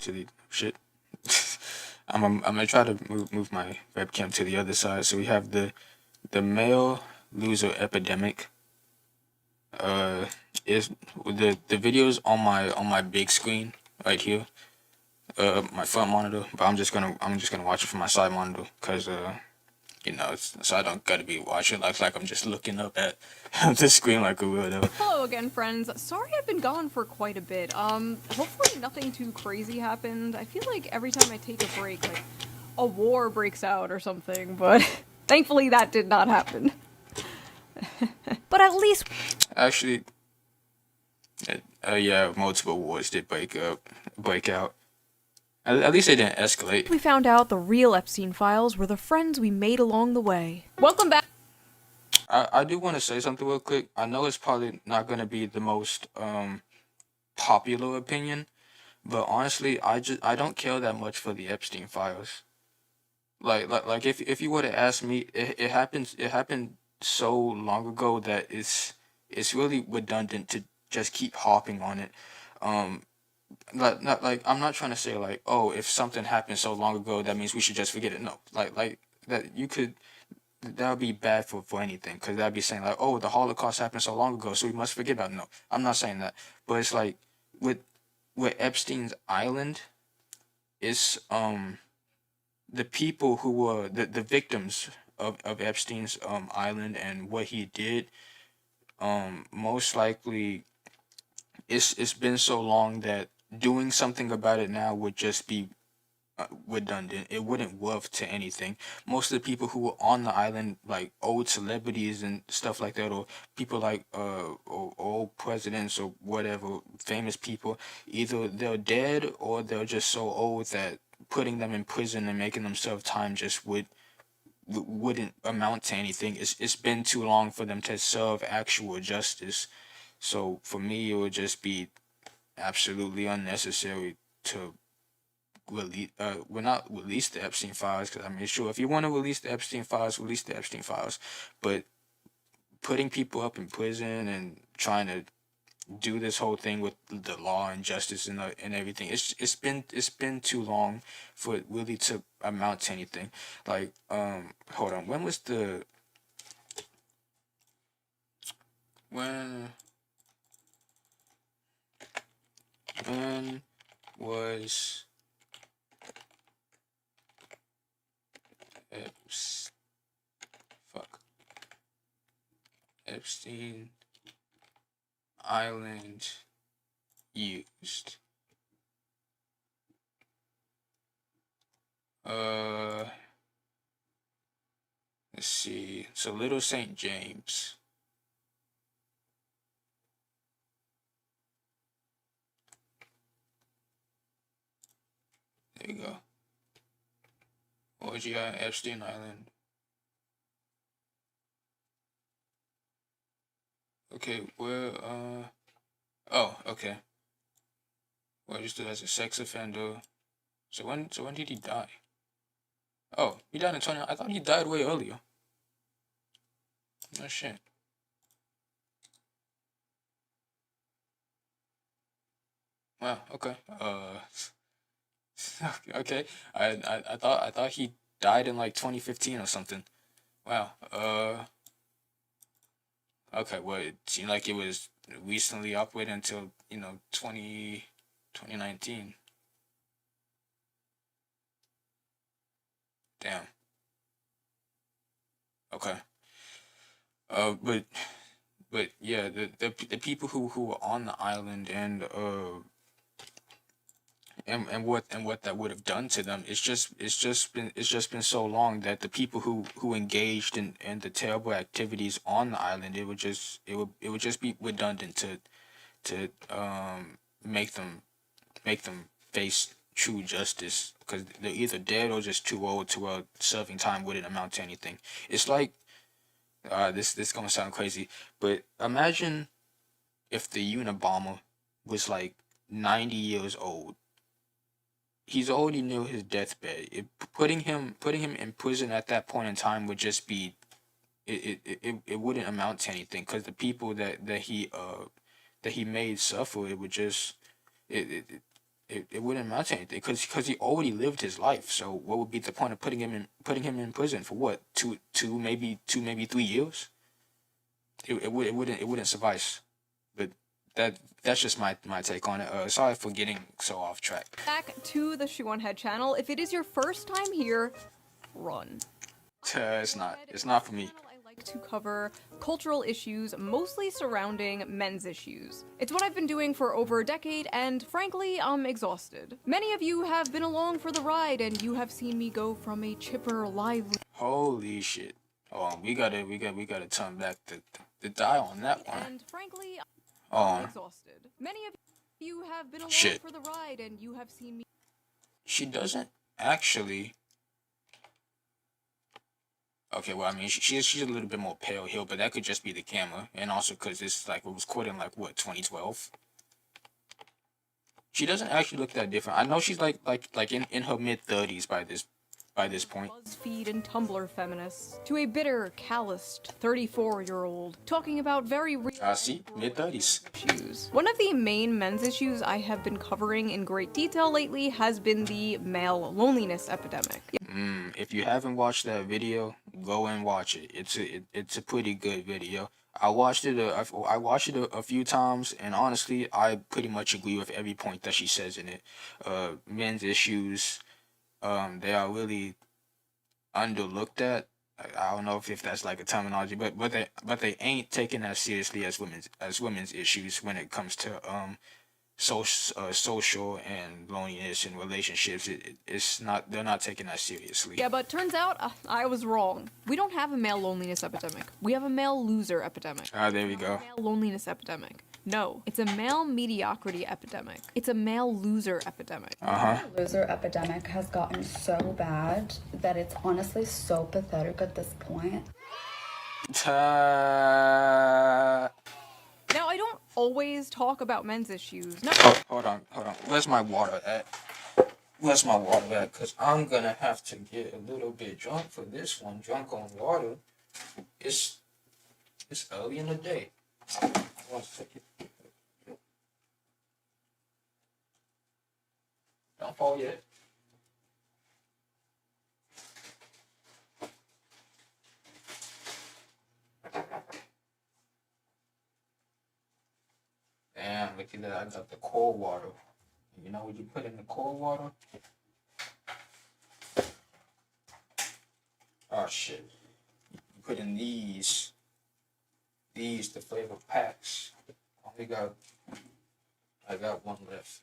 to the shit. I'm gonna try to move my webcam to the other side. So we have the male loser epidemic. Uh, is the videos on my big screen right here. My front monitor, but I'm just gonna watch it from my side monitor because so I don't gotta be watching like I'm just looking up at the screen like a weirdo. Hello again, friends. Sorry I've been gone for quite a bit. Hopefully nothing too crazy happened. I feel like every time I take a break, like, a war breaks out or something, but thankfully that did not happen. But at least Actually, yeah, multiple wars did break out. At least they didn't escalate. we found out the real Epstein files were the friends we made along the way. Welcome back. I do want to say something real quick. I know it's probably not gonna be the most popular opinion, but honestly, I don't care that much for the Epstein files. Like if you were to ask me, it happened so long ago that it's really redundant to just keep harping on it. Um, not like I'm not trying to say like, oh, if something happened so long ago, that means we should just forget it. No, like that you could that would be bad for anything because that'd be saying like, oh, the Holocaust happened so long ago, so we must forget about it. No, I'm not saying that, but it's like with Epstein's Island, it's the people who were the victims of Epstein's island and what he did, most likely it's been so long that doing something about it now would just be redundant. It wouldn't worth to anything. Most of the people who were on the island, like old celebrities and stuff like that, or people like or old presidents or whatever, famous people, either they're dead or they're just so old that putting them in prison and making them serve time just wouldn't amount to anything. It's been too long for them to serve actual justice. So for me, it would just be absolutely unnecessary to release. Well, not release the Epstein files because I mean, sure, if you want to release the Epstein files. But putting people up in prison and trying to do this whole thing with the law and justice and everything. It's been too long for it really to amount to anything. Like hold on, when when was Epst, fuck Epstein Island used? Uh, let's see. So Little St. James. There you go. OGI Epstein Island. Okay, where oh, okay. Registered as a sex offender. So when did he die? Oh, he died in 20. I thought he died way earlier. Oh shit. Wow. Okay. Okay. I thought he died in like 2015 or something. Wow. Okay. Well, it seemed like it was recently upward until 2019. Damn. Okay. But yeah, the people who were on the island and what that would have done to them, it's just been so long that the people who engaged in the terrible activities on the island, it would just be redundant to make them face true justice because they're either dead or just too old to where serving time wouldn't amount to anything. It's like this gonna sound crazy, but imagine if the Unabomber was like 90 years old. He's already near his deathbed. Putting him in prison at that point in time would just be it wouldn't amount to anything because the people that he made suffer, it would just it it wouldn't amount to anything because he already lived his life. So what would be the point of putting him in prison for what two maybe 3 years? It wouldn't suffice. But that's just my take on it. Sorry for getting so off track. Back to the Shoeonhead channel. If it is your first time here, run. It's not for me. I like to cover cultural issues, mostly surrounding men's issues. It's what I've been doing for over a decade, and frankly, I'm exhausted. Many of you have been along for the ride, and you have seen me go from a chipper, lively. Holy shit! Oh, we gotta turn back the dial on that one. And frankly, Oh, I'm exhausted. Many of you have been along shit. for the ride, and you have seen me. She doesn't actually. Okay, well, I mean, she's a little bit more pale here, but that could just be the camera, and also because it's like it was caught in like what 2012. She doesn't actually look that different. I know she's like in her mid-30s by this point. BuzzFeed and Tumblr feminists to a bitter, calloused 34-year-old talking about very real See, mid-30s. issues. One of the main men's issues I have been covering in great detail lately has been the male loneliness epidemic. If you haven't watched that video, go and watch it. It's a pretty good video. I watched it a few times, and honestly, I pretty much agree with every point that she says in it. Men's issues, they are really underlooked at. I don't know if that's like a terminology, but they ain't taken as seriously as women's issues when it comes to social and loneliness and relationships. It's not, they're not taking that seriously. Yeah, but turns out I was wrong. We don't have a male loneliness epidemic. We have a male loser epidemic. There we go. Male loneliness epidemic. No, it's a male mediocrity epidemic. It's a male loser epidemic. The loser epidemic has gotten so bad that it's honestly so pathetic at this point. Now, I don't always talk about men's issues. No. Oh, hold on. Where's my water at? Because I'm gonna have to get a little bit drunk for this one. Drunk on water. It's early in the day. 1 second. Don't fall yet. Damn, look at that. I got the cold water. You know what you put in the cold water? Oh shit. You put in these, the flavor packs. I got one left.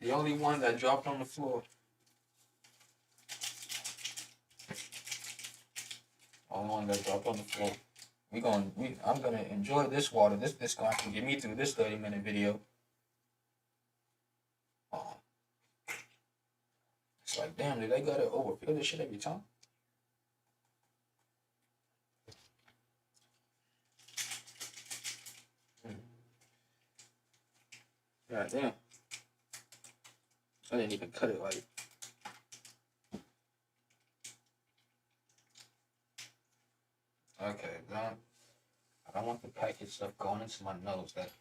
The only one that dropped on the floor. Only one that dropped on the floor. I'm gonna enjoy this water. This gonna have to get me through this 30-minute video. It's like, damn, do they gotta overfill this shit every time? God damn. I didn't even cut it right. Okay, I don't want the package stuff going into my nose. That's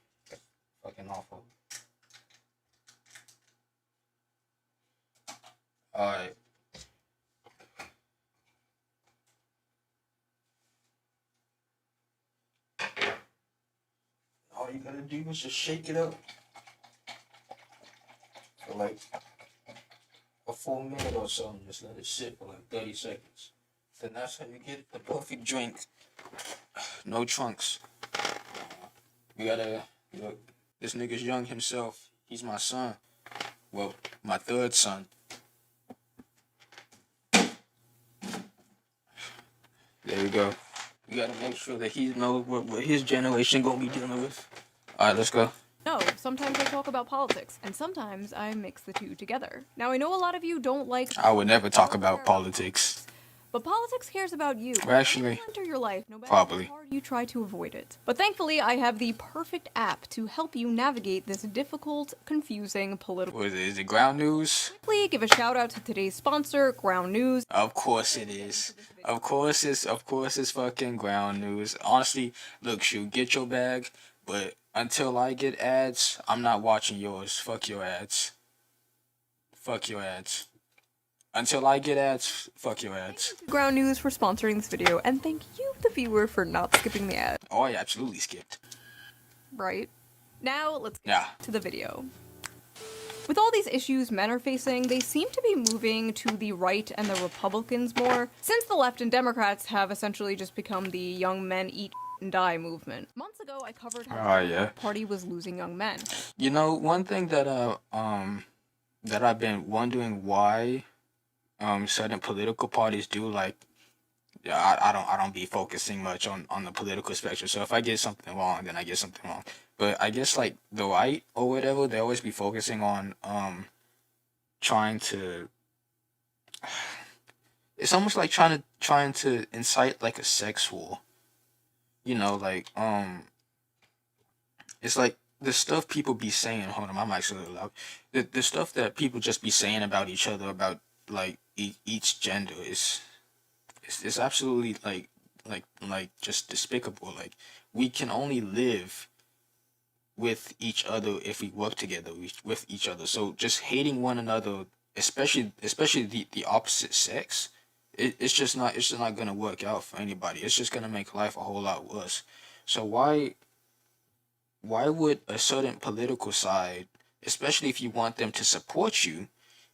fucking awful. Alright. All you gotta do is just shake it up for like a full minute or so and just let it sit for like 30 seconds. Then that's how you get the perfect drink. No trunks. We gotta look. This nigga's young himself. He's my son. Well, my third son. There we go. We gotta make sure that he knows what his generation gonna be dealing with. Alright, let's go. No, sometimes I talk about politics, and sometimes I mix the two together. Now, I know a lot of you don't like... I would never talk about politics. But politics cares about you. Well, actually, It will enter your life, no matter probably. how hard you try to avoid it. But thankfully, I have the perfect app to help you navigate this difficult, confusing political... What is it? Is it ground news? Quickly give a shout out to today's sponsor, Ground News. Of course it is. Of course it's fucking ground news. Honestly, look, shoot, get your bag, but Until I get ads, I'm not watching yours. Fuck your ads. Fuck your ads. Until I get ads, fuck your ads. Ground News for sponsoring this video, and thank you, the viewer, for not skipping the ad. Oh, I absolutely skipped. Right? Now, let's get Yeah. to the video. With all these issues men are facing, they seem to be moving to the right and the Republicans more, since the left and Democrats have essentially just become the young men eat and die movement. Months ago, I covered how the party was losing young men. You know, one thing that I've been wondering why certain political parties do, like, yeah, I don't be focusing much on the political spectrum. So if I get something wrong, then I get something wrong. But I guess like the right or whatever, they always be focusing on trying to. It's almost like trying to incite like a sex war. You know, like it's like the stuff people be saying. Hold on, I'm actually loud. The stuff that people just be saying about each other, about like each gender is. It's absolutely like just despicable. Like, we can only live with each other if we work together with each other. So just hating one another, especially the opposite sex, it's just not gonna work out for anybody. It's just gonna make life a whole lot worse. So why would a certain political side, especially if you want them to support you,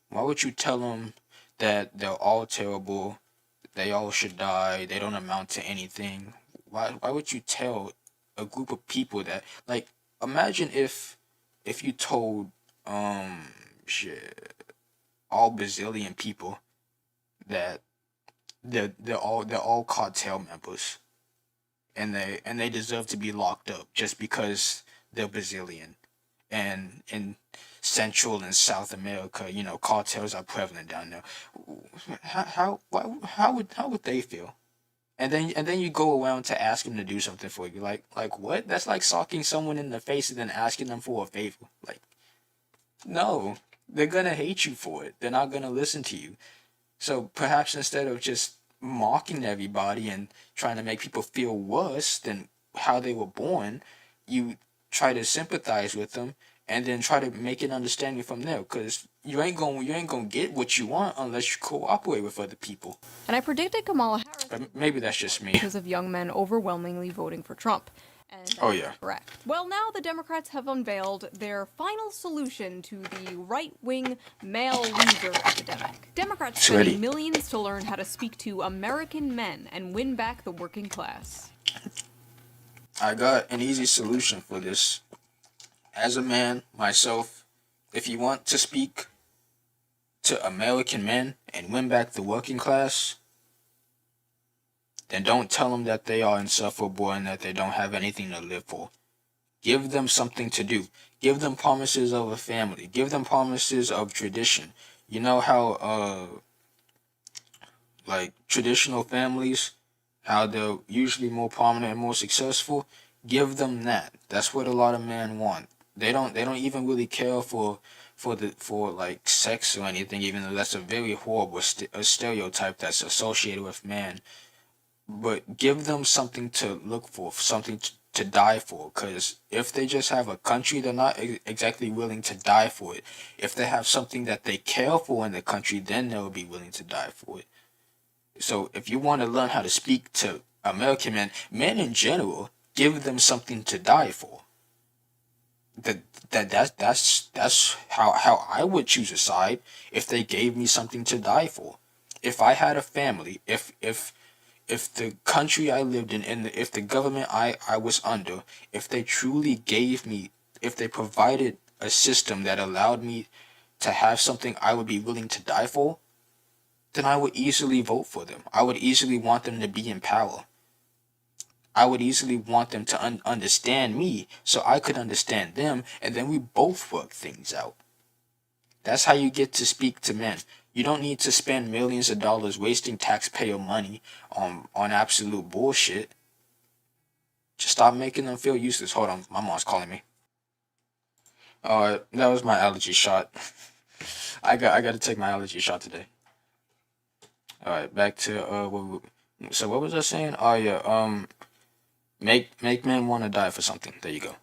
why would you tell them that they're all terrible, they all should die, they don't amount to anything? Why would you tell a group of people that, like, imagine if you told shit, all Brazilian people that they're all cartel members, and they deserve to be locked up just because they're Brazilian. And in Central and South America, you know, cartels are prevalent down there. How would they feel? And then you go around to ask them to do something for you. Like what? That's like socking someone in the face and then asking them for a favor. Like, no, they're gonna hate you for it. They're not gonna listen to you. So perhaps instead of just mocking everybody and trying to make people feel worse than how they were born, you try to sympathize with them and then try to make an understanding from there. Because you ain't gonna get what you want unless you cooperate with other people. And I predicted Kamala Harris, But maybe that's just me. because of young men overwhelmingly voting for Trump. And Oh yeah. correct. Well, now the Democrats have unveiled their final solution to the right-wing male loser epidemic. Democrats spending millions to learn how to speak to American men and win back the working class. I got an easy solution for this. As a man, myself, if you want to speak to American men and win back the working class, then don't tell them that they are insufferable and that they don't have anything to live for. Give them something to do. Give them promises of a family. Give them promises of tradition. You know how, like, traditional families, how they're usually more prominent and more successful? Give them that. That's what a lot of men want. They don't even really care for like sex or anything, even though that's a very horrible stereotype that's associated with man. But give them something to look for, something to die for. Because if they just have a country, they're not exactly willing to die for it. If they have something that they care for in the country, then they'll be willing to die for it. So if you want to learn how to speak to American men in general, give them something to die for. That's how I would choose a side, if they gave me something to die for. If I had a family, if the country I lived in, and if the government I was under, if they truly gave me, if they provided a system that allowed me to have something I would be willing to die for, then I would easily vote for them. I would easily want them to be in power. I would easily want them to understand me so I could understand them, and then we both work things out. That's how you get to speak to men. You don't need to spend millions of dollars wasting taxpayer money on absolute bullshit. Just stop making them feel useless. Hold on, my mom's calling me. That was my allergy shot. I got to take my allergy shot today. All right, back to so what was I saying? Oh yeah, make men want to die for something. There you go.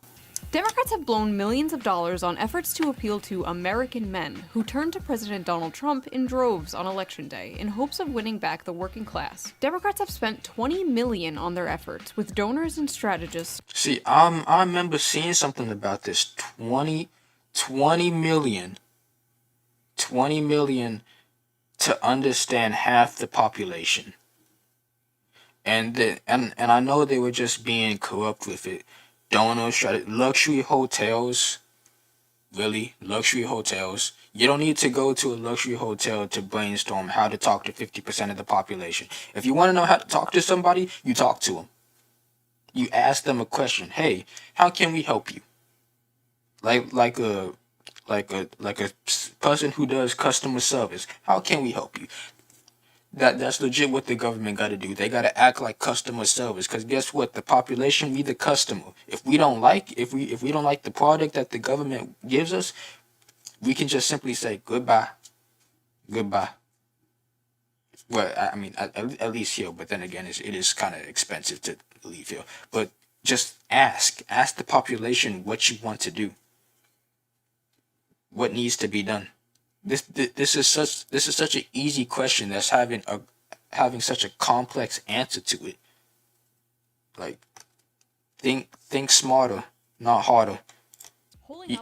Democrats have blown millions of dollars on efforts to appeal to American men who turned to President Donald Trump in droves on Election Day in hopes of winning back the working class. Democrats have spent $20 million on their efforts, with donors and strategists. See, I remember seeing something about this. 20 million. 20 million to understand half the population. And I know they were just being corrupt with it. Donors, luxury hotels. Really? Luxury hotels. You don't need to go to a luxury hotel to brainstorm how to talk to 50% of the population. If you want to know how to talk to somebody, you talk to them. You ask them a question. Hey, how can we help you? Like a person who does customer service. How can we help you? That's legit what the government got to do. They got to act like customer service. Cause guess what? The population, we the customer. If we don't like the product that the government gives us, we can just simply say goodbye. Well, I mean, at least here. But then again, it is kind of expensive to leave here. But just ask the population what you want to do. What needs to be done. This is such an easy question that's having such a complex answer to it. Like, think smarter, not harder.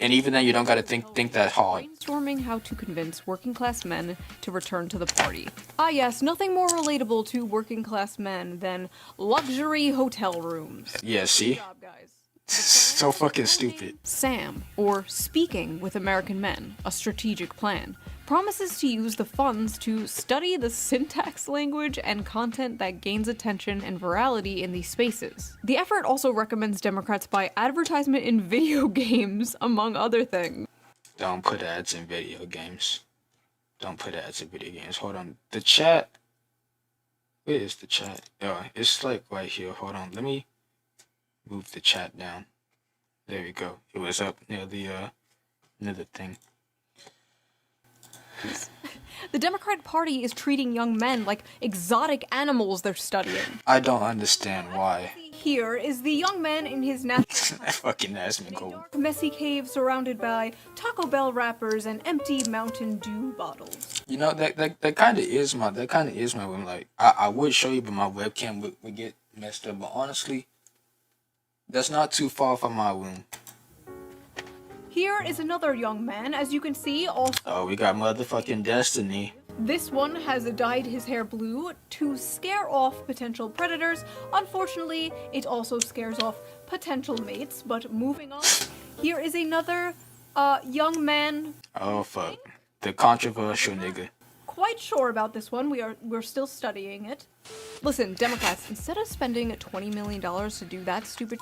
And even then, you don't gotta think that hard. Brainstorming how to convince working class men to return to the party. Ah yes, nothing more relatable to working class men than luxury hotel rooms. Yeah, see? Good job, guys. So fucking stupid. SAM, or Speaking with American Men, a strategic plan, promises to use the funds to study the syntax, language, and content that gains attention and virality in these spaces. The effort also recommends Democrats buy advertisement in video games, among other things. Don't put ads in video games. Don't put ads in video games. Hold on. The chat. Where is the chat? Oh, it's like right here. Hold on. Let me move the chat down. There we go. It was up near the thing. The Democratic Party is treating young men like exotic animals they're studying. I don't understand why. Here is the young man in his natural That fucking ass me go. messy cave surrounded by Taco Bell wrappers and empty Mountain Dew bottles. You know that kind of is my room. Like I would show you, but my webcam would get messed up. But honestly, that's not too far from my room. Here is another young man, as you can see, also. Oh, we got motherfucking Destiny. This one has dyed his hair blue to scare off potential predators. Unfortunately, it also scares off potential mates, but moving on. Here is another young man. Oh fuck. The controversial nigga. Quite sure about this one. We're still studying it. Listen, Democrats, instead of spending $20 million to do that stupid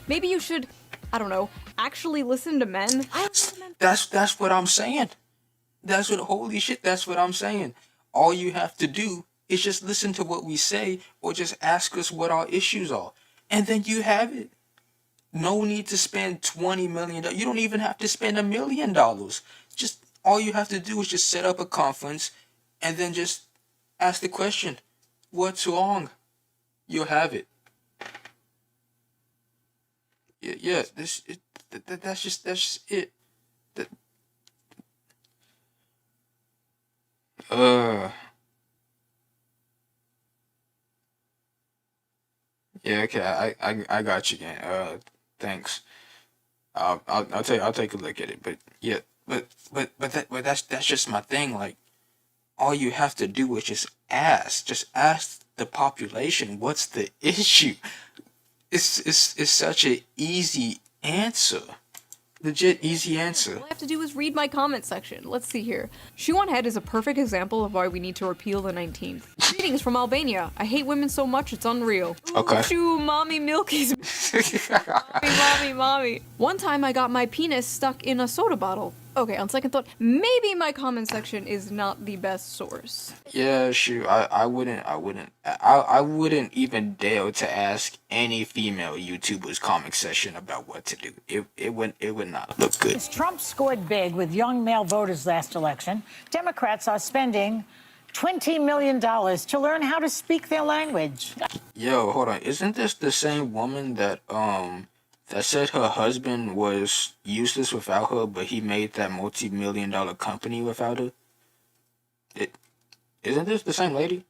maybe you should, I don't know, actually listen to men. That's what I'm saying. Holy shit, that's what I'm saying. All you have to do is just listen to what we say or just ask us what our issues are. And then you have it. No need to spend $20 million. You don't even have to spend $1 million. Just all you have to do is just set up a conference and then just ask the question, what's wrong? You'll have it. Yeah, that's just it. Yeah, okay, I got you again. Thanks. I'll take a look at it. But yeah, but that's just my thing. Like, all you have to do is just ask the population what's the issue. It's such an easy answer. Legit easy answer. All I have to do is read my comment section. Let's see here. Shoeonhead is a perfect example of why we need to repeal the 19th. Greetings from Albania. I hate women so much it's unreal. Okay. Shoo, mommy milkies. mommy. One time I got my penis stuck in a soda bottle. Okay, on second thought, maybe my comment section is not the best source. Yeah, shoot, I wouldn't even dare to ask any female YouTuber's comment section about what to do. It would not look good. As Trump scored big with young male voters last election, Democrats are spending $20 million to learn how to speak their language. Yo, hold on. Isn't this the same woman that that said her husband was useless without her, but he made that multi-million-dollar company without her? It isn't this the same lady?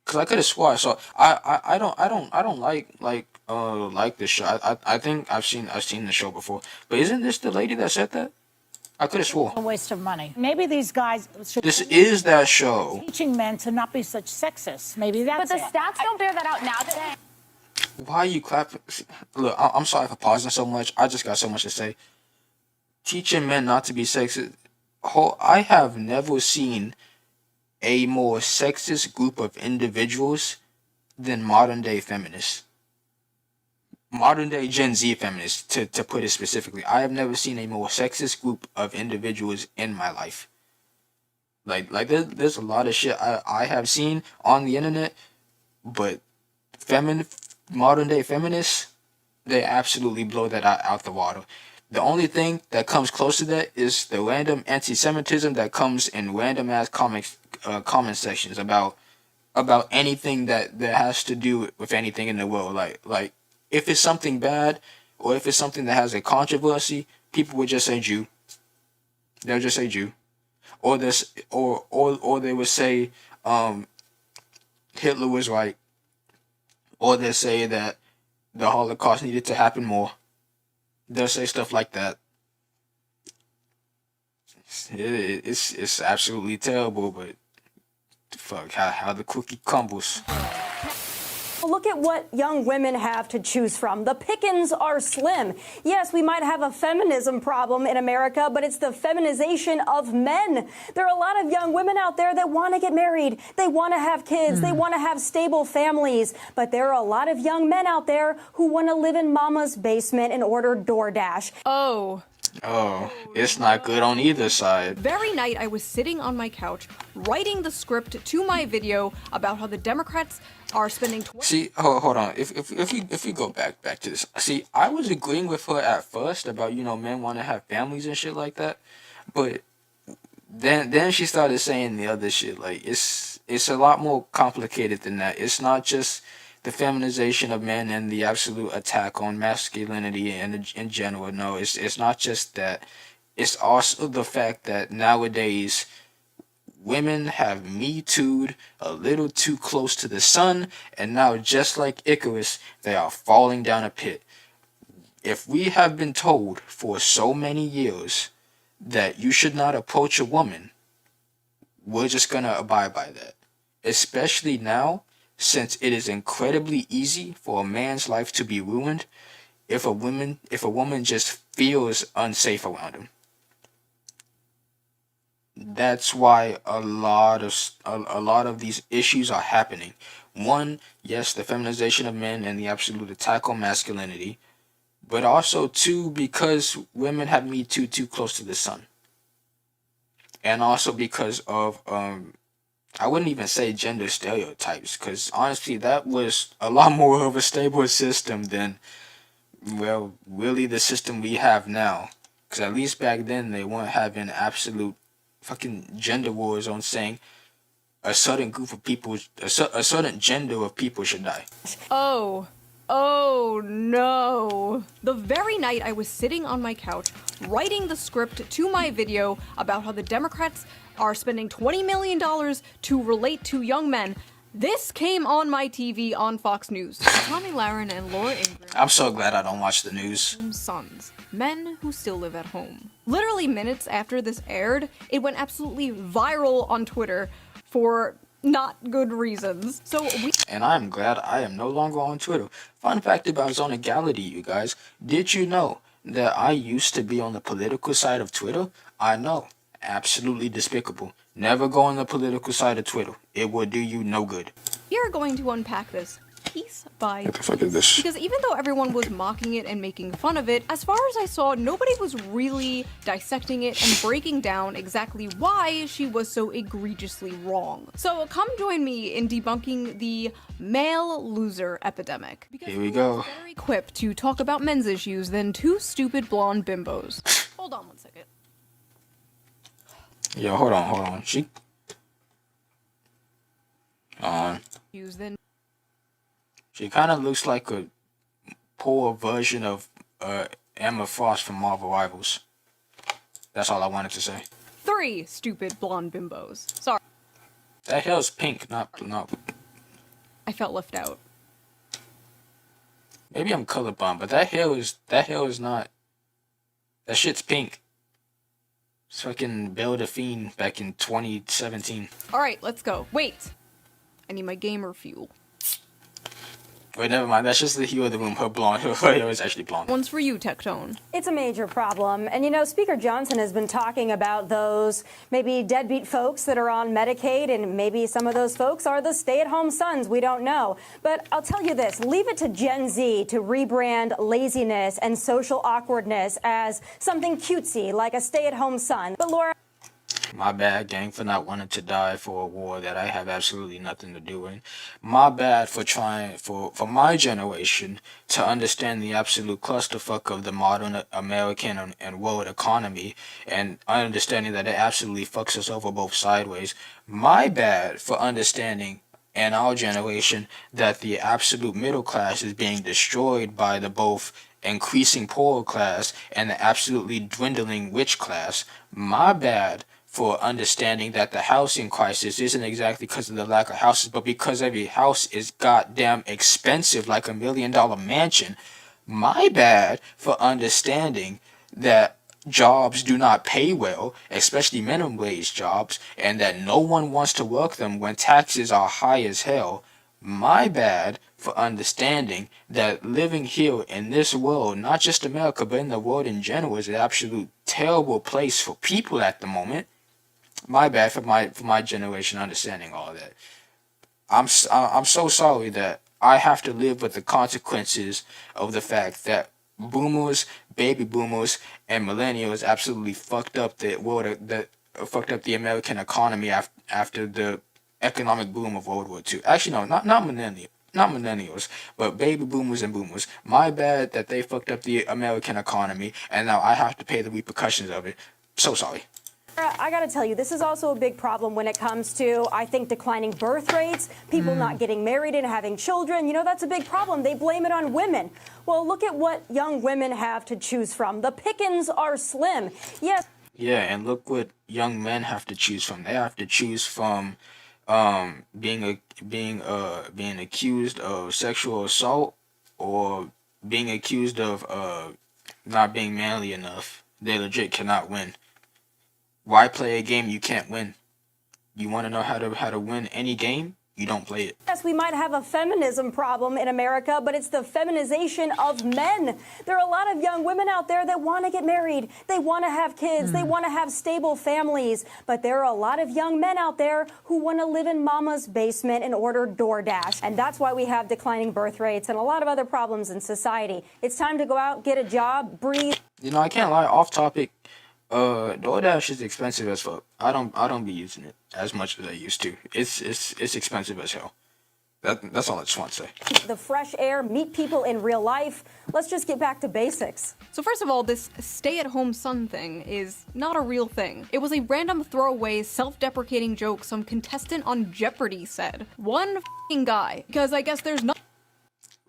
Cause I could have swore I saw. I don't like this show. I think I've seen the show before. But isn't this the lady that said that? I could have swore. A waste of money. Maybe these guys should This is that show. teaching men to not be such sexists. Maybe that's But the it. stats don't bear that out now today. Why are you clapping? Look, I'm sorry for pausing so much. I just got so much to say. Teaching men not to be sexist. I have never seen a more sexist group of individuals than modern day feminists. Modern day Gen Z feminists, to put it specifically. I have never seen a more sexist group of individuals in my life. Like there's a lot of shit I have seen on the internet, but modern day feminists, they absolutely blow that out the water. The only thing that comes close to that is the random anti-Semitism that comes in random ass comment sections about anything that has to do with anything in the world. Like if it's something bad or if it's something that has a controversy, people would just say Jew. They'll just say Jew, or this, or they would say Hitler was right, or they say that the Holocaust needed to happen more. They'll say stuff like that. It's absolutely terrible, but fuck how the cookie crumbles. Look at what young women have to choose from. The pickings are slim. Yes, we might have a feminism problem in America, but it's the feminization of men. There are a lot of young women out there that want to get married. They want to have kids. They want to have stable families. But there are a lot of young men out there who want to live in mama's basement and order DoorDash. Oh. Oh, it's not good on either side. Very night I was sitting on my couch writing the script to my video about how the Democrats are spending See, hold on. If we go back to this, see, I was agreeing with her at first about men want to have families and shit like that, but then she started saying the other shit. Like it's a lot more complicated than that. It's not just the feminization of men and the absolute attack on masculinity and in general. No, it's not just that. It's also the fact that nowadays women have Me Too'd a little too close to the sun, and now just like Icarus, they are falling down a pit. If we have been told for so many years that you should not approach a woman, we're just gonna abide by that. Especially now, since it is incredibly easy for a man's life to be ruined if a woman just feels unsafe around him. That's why a lot of these issues are happening. One, yes, the feminization of men and the absolute attack on masculinity, but also two, because women have Me Too too close to the sun, and also because of I wouldn't even say gender stereotypes, because honestly, that was a lot more of a stable system than, well, really the system we have now. Because at least back then, they weren't having absolute fucking gender wars on saying a certain group of people, a certain gender of people should die. Oh no. The very night I was sitting on my couch writing the script to my video about how the Democrats are spending $20 million to relate to young men, this came on my TV on Fox News. Tommy Lahren and Laura Ingraham. I'm so glad I don't watch the news. Sons, men who still live at home. Literally minutes after this aired, it went absolutely viral on Twitter for not good reasons. And I'm glad I am no longer on Twitter. Fun fact about Zonegality, you guys. Did you know that I used to be on the political side of Twitter? I know. Absolutely despicable. Never go on the political side of Twitter. It will do you no good. We are going to unpack this piece by What the fuck is this? because even though everyone was mocking it and making fun of it, as far as I saw, nobody was really dissecting it and breaking down exactly why she was so egregiously wrong. So come join me in debunking the male loser epidemic. Because Here we who go. is better equipped to talk about men's issues than two stupid blonde bimbos. Hold on one second. Yo, hold on. She kind of looks like a poor version of Emma Frost from Marvel Rivals. That's all I wanted to say. 3 stupid blonde bimbos. Sorry, That hair's pink, not. I felt left out. Maybe I'm colorblind, but that hair is not. That shit's pink. It's fucking Belle Delphine back in 2017. Alright, let's go. Wait! I need my gamer fuel. Wait, never mind. That's just the hue of the room. Her blonde. Her hair is actually blonde. One's for you, Tectone. It's a major problem. And you know, Speaker Johnson has been talking about those maybe deadbeat folks that are on Medicaid, and maybe some of those folks are the stay-at-home sons. We don't know. But I'll tell you this, leave it to Gen Z to rebrand laziness and social awkwardness as something cutesy, like a stay-at-home son. But Laura, My bad, gang, for not wanting to die for a war that I have absolutely nothing to do in. My bad for trying, for my generation to understand the absolute clusterfuck of the modern American and world economy, and understanding that it absolutely fucks us over both sideways. My bad for understanding in our generation that the absolute middle class is being destroyed by the both increasing poor class and the absolutely dwindling rich class. My bad for understanding that the housing crisis isn't exactly because of the lack of houses, but because every house is goddamn expensive, like $1 million mansion. My bad for understanding that jobs do not pay well, especially minimum wage jobs, and that no one wants to work them when taxes are high as hell. My bad for understanding that living here in this world, not just America, but in the world in general, is an absolute terrible place for people at the moment. My bad for my generation understanding all that. I'm so sorry that I have to live with the consequences of the fact that boomers, baby boomers, and millennials absolutely fucked up the world, that fucked up the American economy after the economic boom of World War II. Actually, no, not millennials, but baby boomers and boomers. My bad that they fucked up the American economy, and now I have to pay the repercussions of it. So sorry. I got to tell you, this is also a big problem when it comes to, I think, declining birth rates, people not getting married and having children. You know, that's a big problem. They blame it on women. Well, look at what young women have to choose from. The pickings are slim. Yes. Yeah, and look what young men have to choose from. They have to choose from being accused of sexual assault, or being accused of not being manly enough. They legit cannot win. Why play a game you can't win? You want to know how to win any game? You don't play it. Yes, we might have a feminism problem in America, but it's the feminization of men. There are a lot of young women out there that want to get married. They want to have kids. They want to have stable families. But there are a lot of young men out there who want to live in mama's basement and order DoorDash. And that's why we have declining birth rates and a lot of other problems in society. It's time to go out, get a job, breathe. You know, I can't lie, off topic. DoorDash is expensive as fuck. I don't be using it as much as I used to. It's expensive as hell. That's all I just want to say. The fresh air, meet people in real life. Let's just get back to basics. So first of all, this stay-at-home son thing is not a real thing. It was a random throwaway, self-deprecating joke some contestant on Jeopardy said. One f***ing guy. Because I guess there's no—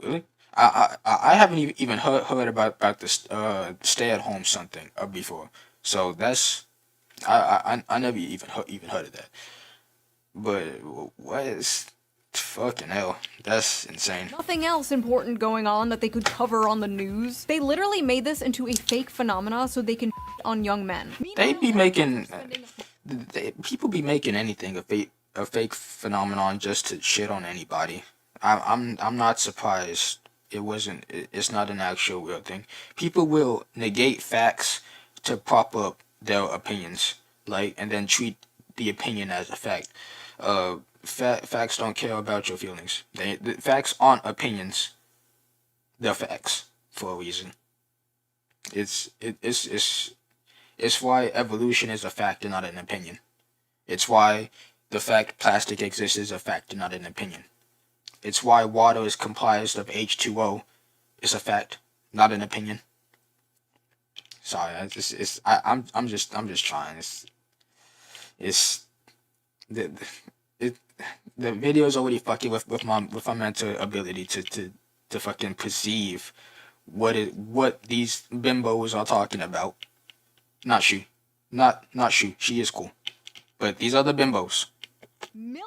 Really? I haven't even heard about this stay-at-home son thing before. So that's I never even heard of that. But what is fucking hell? That's insane. nothing else important going on that they could cover on the news. They literally made this into a fake phenomena so they can on young men. They be making people be making anything a fake phenomenon just to shit on anybody. I'm not surprised. It's not an actual real thing. People will negate facts to prop up their opinions, and then treat the opinion as a fact. Facts don't care about your feelings. The facts aren't opinions. They're facts for a reason. It's why evolution is a fact and not an opinion. It's why the fact plastic exists is a fact and not an opinion. It's why water is comprised of H2O. It's a fact, not an opinion. Sorry, I'm just trying. The video is already fucking with my mental ability to fucking perceive what these bimbos are talking about. Not Shoe. Not Shoe. She is cool. But these are the bimbos.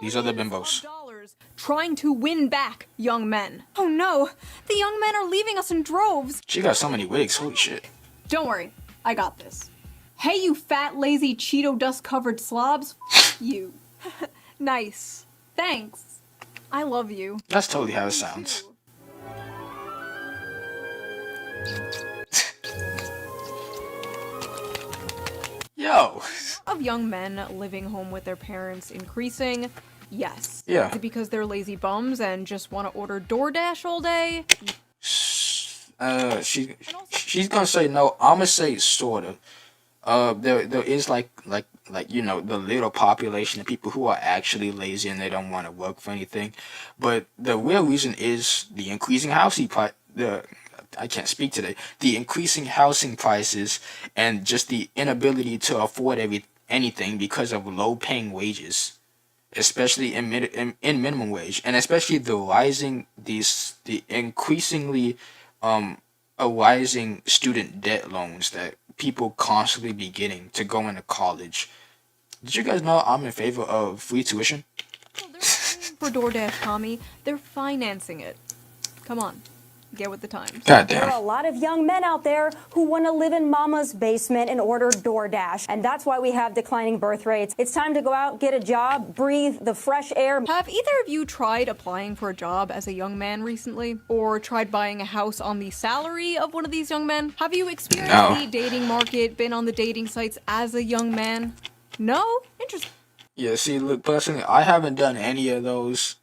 These are the bimbos. Dollars trying to win back young men. Oh no, the young men are leaving us in droves. She got so many wigs. Holy shit. Don't worry, I got this. Hey, you fat, lazy, Cheeto dust-covered slobs. You. Nice. Thanks. I love you. That's totally how it sounds. Yo. Of young men living home with their parents increasing. Yes. Yeah. Is it because they're lazy bums and just want to order DoorDash all day? She's gonna say no. I'm gonna say sorta. There is like you know, the little population of people who are actually lazy and they don't want to work for anything, but the real reason is the increasing housing price. I can't speak today. The increasing housing prices and just the inability to afford anything because of low-paying wages, especially in minimum wage, and especially the increasingly arising student debt loans that people constantly be getting to go into college. Did you guys know I'm in favor of free tuition? Well, they're paying for DoorDash, Tommy. They're financing it. Come on. Get with the times. God There are a damn. lot of young men out there who want to live in mama's basement and order DoorDash. And that's why we have declining birth rates. It's time to go out, get a job, breathe the fresh air. Have either of you tried applying for a job as a young man recently? Or tried buying a house on the salary of one of these young men? Have you experienced No. the dating market, been on the dating sites as a young man? No? Interesting. Yeah, see, look, personally, I haven't done any of those.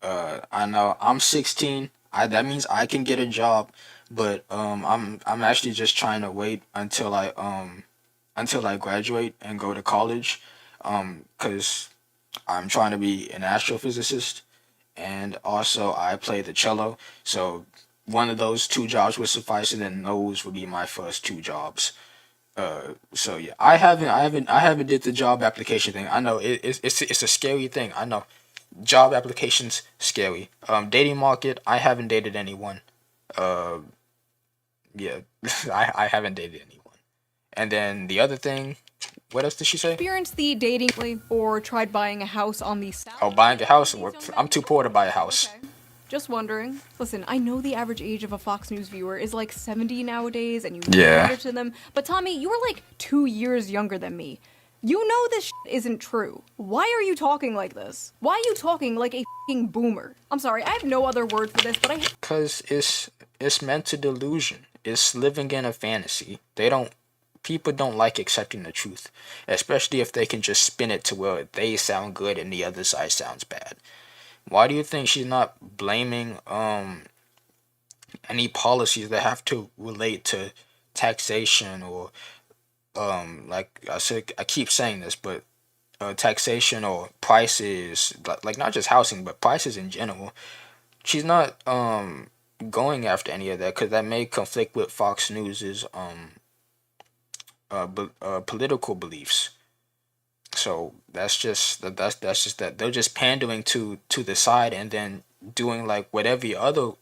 I know I'm 16. That means I can get a job, but I'm actually just trying to wait until I graduate and go to college, 'cause I'm trying to be an astrophysicist, and also I play the cello. So one of those two jobs would suffice, and then those would be my first two jobs. So yeah, I haven't did the job application thing. I know it's a scary thing. I know, job applications scary. Dating market, I haven't dated anyone. Uh, yeah, I haven't dated anyone. And then the other thing, what else did she say? Experienced the dating or tried buying a house on the salary? Oh, buying a house. of these young men? I'm too poor to buy a house. Okay. Just wondering. Listen, I know the average age of a Fox News viewer is like 70 nowadays, and you Yeah. cater to them. But Tommy, you are like 2 years younger than me. You know this isn't true. Why are you talking like this? Why are you talking like a fing boomer? I'm sorry, I have no other word for this, but I. Cause it's meant to delusion. It's living in a fantasy. People don't like accepting the truth, especially if they can just spin it to where they sound good and the other side sounds bad. Why do you think she's not blaming any policies that have to relate to taxation or like I said, I keep saying this, but taxation or prices, like not just housing but prices in general. She's not going after any of that because that may conflict with Fox News's political beliefs. So that's just that they're just pandering to the side and then doing like what every other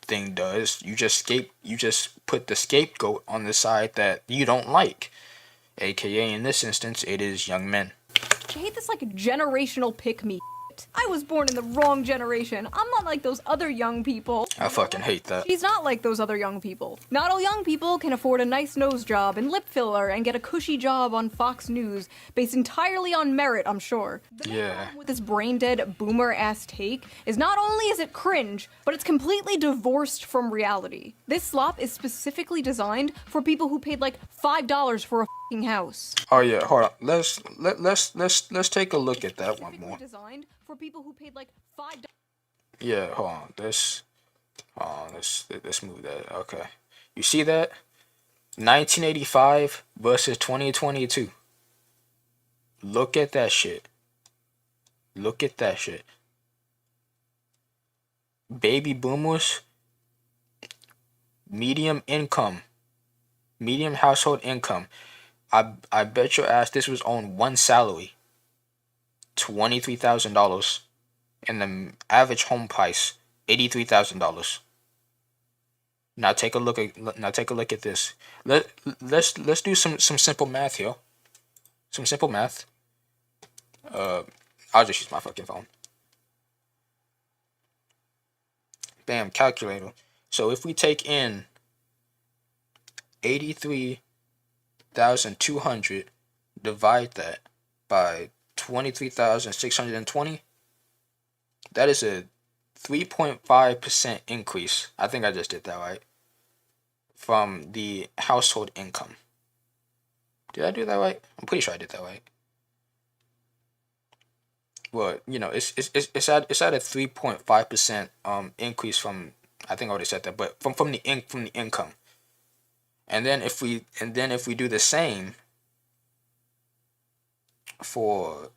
thing does. You just put the scapegoat on the side that you don't like, aka in this instance it is young men. I hate this like generational pick me. I was born in the wrong generation. I'm not like those other young people. I fucking hate that. She's not like those other young people. Not all young people can afford a nice nose job and lip filler and get a cushy job on Fox News based entirely on merit, I'm sure. The main Yeah. problem with this brain-dead boomer-ass take is not only is it cringe, but it's completely divorced from reality. This slop is specifically designed for people who paid like $5 for a f***ing house. Oh yeah, hold on. Let's take a look at that one more. Designed for people who paid like $5. Yeah, hold on. Let's move that. Okay. You see that? 1985 versus 2022. Look at that shit. Look at that shit. Baby boomers, medium income, medium household income. I bet your ass this was on one salary. $23,000, and the average home price $83,000. Now take a look at this. Let's do some simple math here. Some simple math. I'll just use my fucking phone. Bam, calculator. So if we take in 83,200, divide that by 23,620, that is a 3.5% increase. I think I just did that right. From the household income. Did I do that right? I'm pretty sure I did that right. Well, you know, it's at a 3.5% increase from, I think I already said that, but from the income. And then if we do the same for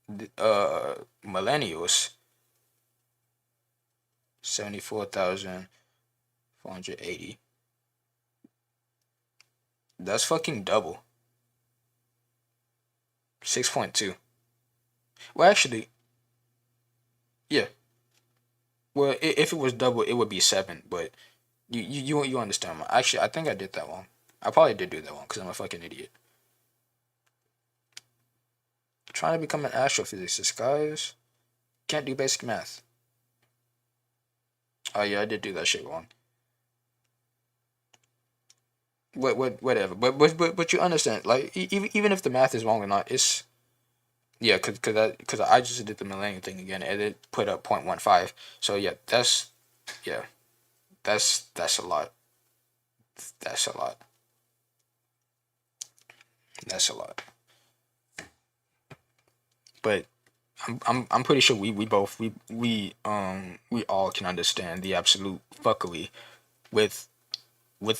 the millennials, 74,480. That's fucking double. 6.2. Well, actually, yeah. Well, if it was double, it would be 7. But you understand? Actually, I think I did that wrong. I probably did do that wrong because I'm a fucking idiot. Trying to become an astrophysicist, guys. Can't do basic math. Oh yeah, I did do that shit wrong. Whatever. But you understand? Like even if the math is wrong or not, it's yeah. Cause I just did the millennium thing again, and it put up 0.15. So yeah, that's a lot. That's a lot. That's a lot. But I'm pretty sure we all can understand the absolute fuckery with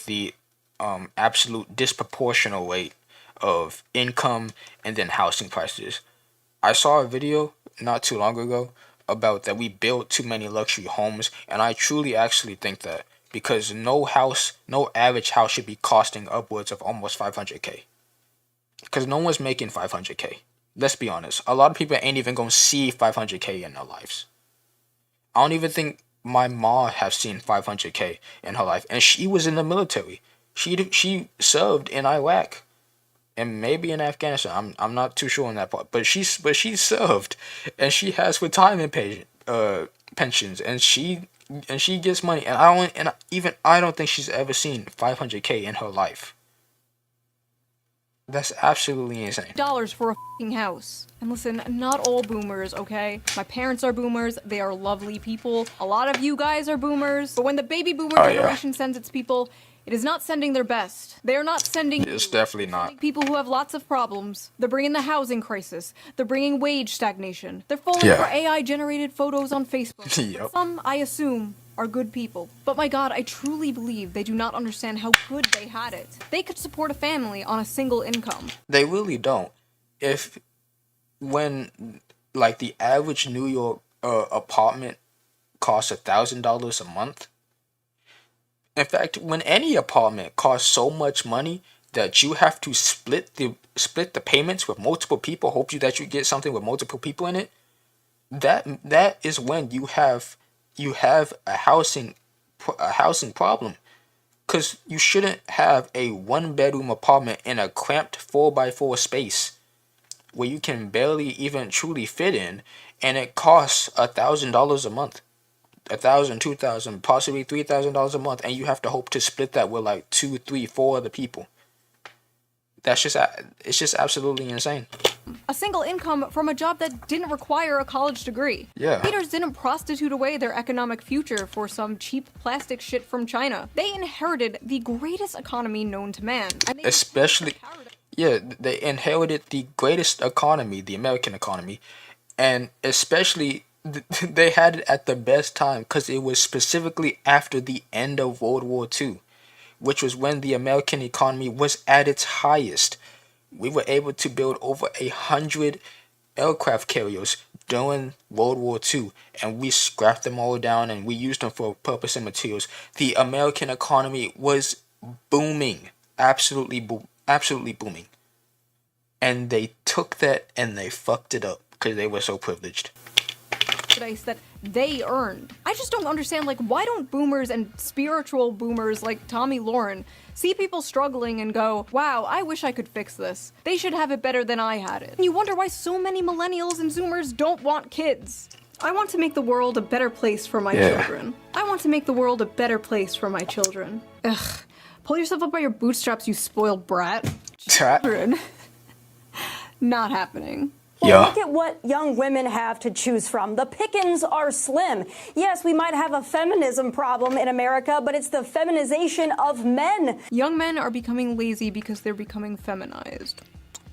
the absolute disproportional rate of income and then housing prices. I saw a video not too long ago about that we built too many luxury homes, and I truly actually think that because no average house should be costing upwards of almost 500K. Because no one's making 500K. Let's be honest. A lot of people ain't even gonna see 500K in their lives. I don't even think my mom has seen 500K in her life, and she was in the military. She served in Iraq and maybe in Afghanistan. I'm not too sure on that part, but she served, and she has retirement pensions, and she gets money, and I don't think she's ever seen 500K in her life. That's absolutely insane. Dollars for a fucking house. And listen, not all boomers, okay? My parents are boomers. They are lovely people. A lot of you guys are boomers. But when the baby boomer generation sends its people, it is not sending their best. They are not sending It's definitely not. people who have lots of problems. They're bringing the housing crisis. They're bringing wage stagnation. They're falling for AI-generated photos on Facebook. Yep. Some, I assume, are good people. But my god, I truly believe they do not understand how good they had it. They could support a family on a single income. They really don't. When like the average New York apartment costs $1,000 a month. In fact, when any apartment costs so much money that you have to split the payments with multiple people, hope that you get something with multiple people in it, that is when you have a housing problem. Because you shouldn't have a 1-bedroom apartment in a cramped 4x4 space where you can barely even truly fit in, and it costs $1,000 a month, 1,000, 2,000, possibly $3,000 a month, and you have to hope to split that with like 2, 3, 4 other people. It's just absolutely insane. A single income from a job that didn't require a college degree. Yeah. Leaders didn't prostitute away their economic future for some cheap plastic shit from China. They inherited the greatest economy known to man. And they inherited the greatest economy, the American economy, and especially they had it at the best time because it was specifically after the end of World War II, which was when the American economy was at its highest. We were able to build over 100 aircraft carriers during World War II, and we scrapped them all down and we used them for purpose and materials. The American economy was booming, absolutely booming. And they took that and they fucked it up because they were so privileged. That they earned. I just don't understand, like, why don't boomers and spiritual boomers like Tommy Lauren see people struggling and go, wow, I wish I could fix this. They should have it better than I had it. And you wonder why so many millennials and zoomers don't want kids. I want to make the world a better place for my children. I want to make the world a better place for my children. Ugh. Pull yourself up by your bootstraps, you spoiled brat. Children. Not happening. Well, look at what young women have to choose from. The pickings are slim. Yes, we might have a feminism problem in America, but it's the feminization of men. Young men are becoming lazy because they're becoming feminized.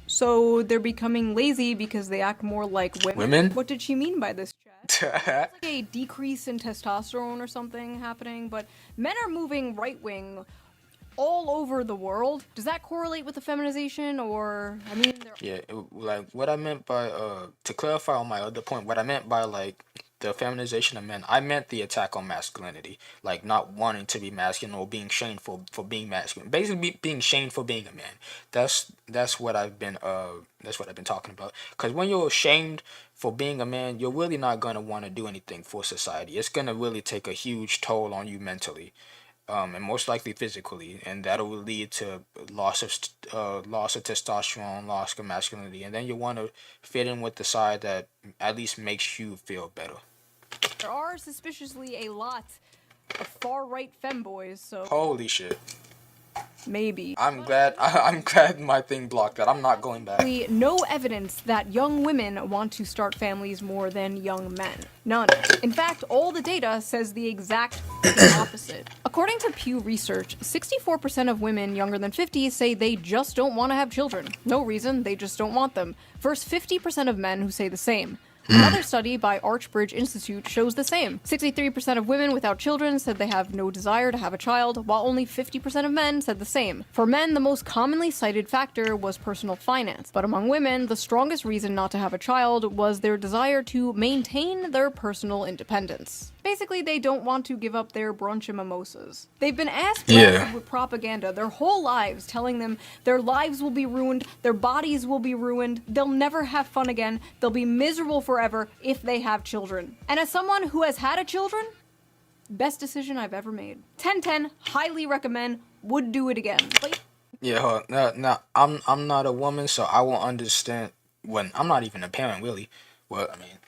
So they're becoming lazy because they act more like women? What did she mean by this, chat? It's like a decrease in testosterone or something happening, but men are moving right-wing all over the world. Does that correlate with the feminization, or, I mean... Like, what I meant by, to clarify on my other point, what I meant by, like, the feminization of men, I meant the attack on masculinity. Like, not wanting to be masculine or being shamed for being masculine. Basically, being shamed for being a man. That's what I've been talking about. Because when you're shamed for being a man, you're really not going to want to do anything for society. It's going to really take a huge toll on you mentally. And most likely physically, and that'll lead to loss of testosterone, loss of masculinity, and then you want to fit in with the side that at least makes you feel better. There are suspiciously a lot of far-right femboys, so... Holy shit. Maybe. I'm glad my thing blocked that. I'm not going back. No evidence that young women want to start families more than young men. None. In fact, all the data says the exact opposite. According to Pew Research, 64% of women younger than 50 say they just don't want to have children. No reason, they just don't want them. Versus 50% of men who say the same. Another study by Archbridge Institute shows the same. 63% of women without children said they have no desire to have a child, while only 50% of men said the same. For men, the most commonly cited factor was personal finance, but among women, the strongest reason not to have a child was their desire to maintain their personal independence. Basically, they don't want to give up their brunch and mimosas. They've been asked with propaganda their whole lives, telling them their lives will be ruined, their bodies will be ruined, they'll never have fun again, they'll be miserable forever if they have children. And as someone who has had a children, best decision I've ever made. 10/10, highly recommend, would do it again. But I'm not a woman, so I won't understand when I'm not even a parent, really. Well, I mean,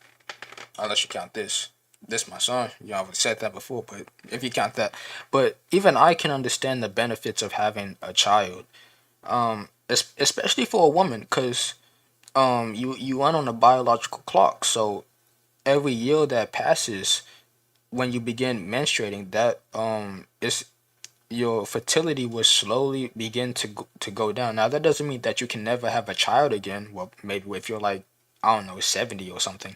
unless you count this. This my son. I've said that before, but if you count that. But even I can understand the benefits of having a child. Especially for a woman, because you run on a biological clock. So every year that passes, when you begin menstruating, that is your fertility will slowly begin to go down. Now that doesn't mean that you can never have a child again. Well, maybe if you're like, I don't know, 70 or something.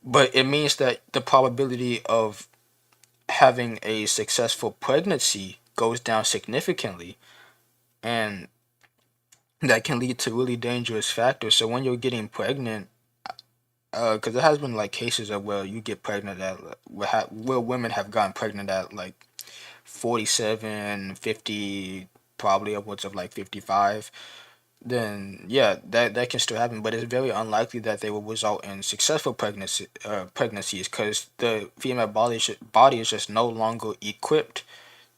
But it means that the probability of having a successful pregnancy goes down significantly. And that can lead to really dangerous factors. So when you're getting pregnant, because there has been like cases of where you get pregnant at, where women have gotten pregnant at like 47, 50, probably upwards of like 55. Then yeah, that can still happen, but it's very unlikely that they will result in successful pregnancies, because the female body is just no longer equipped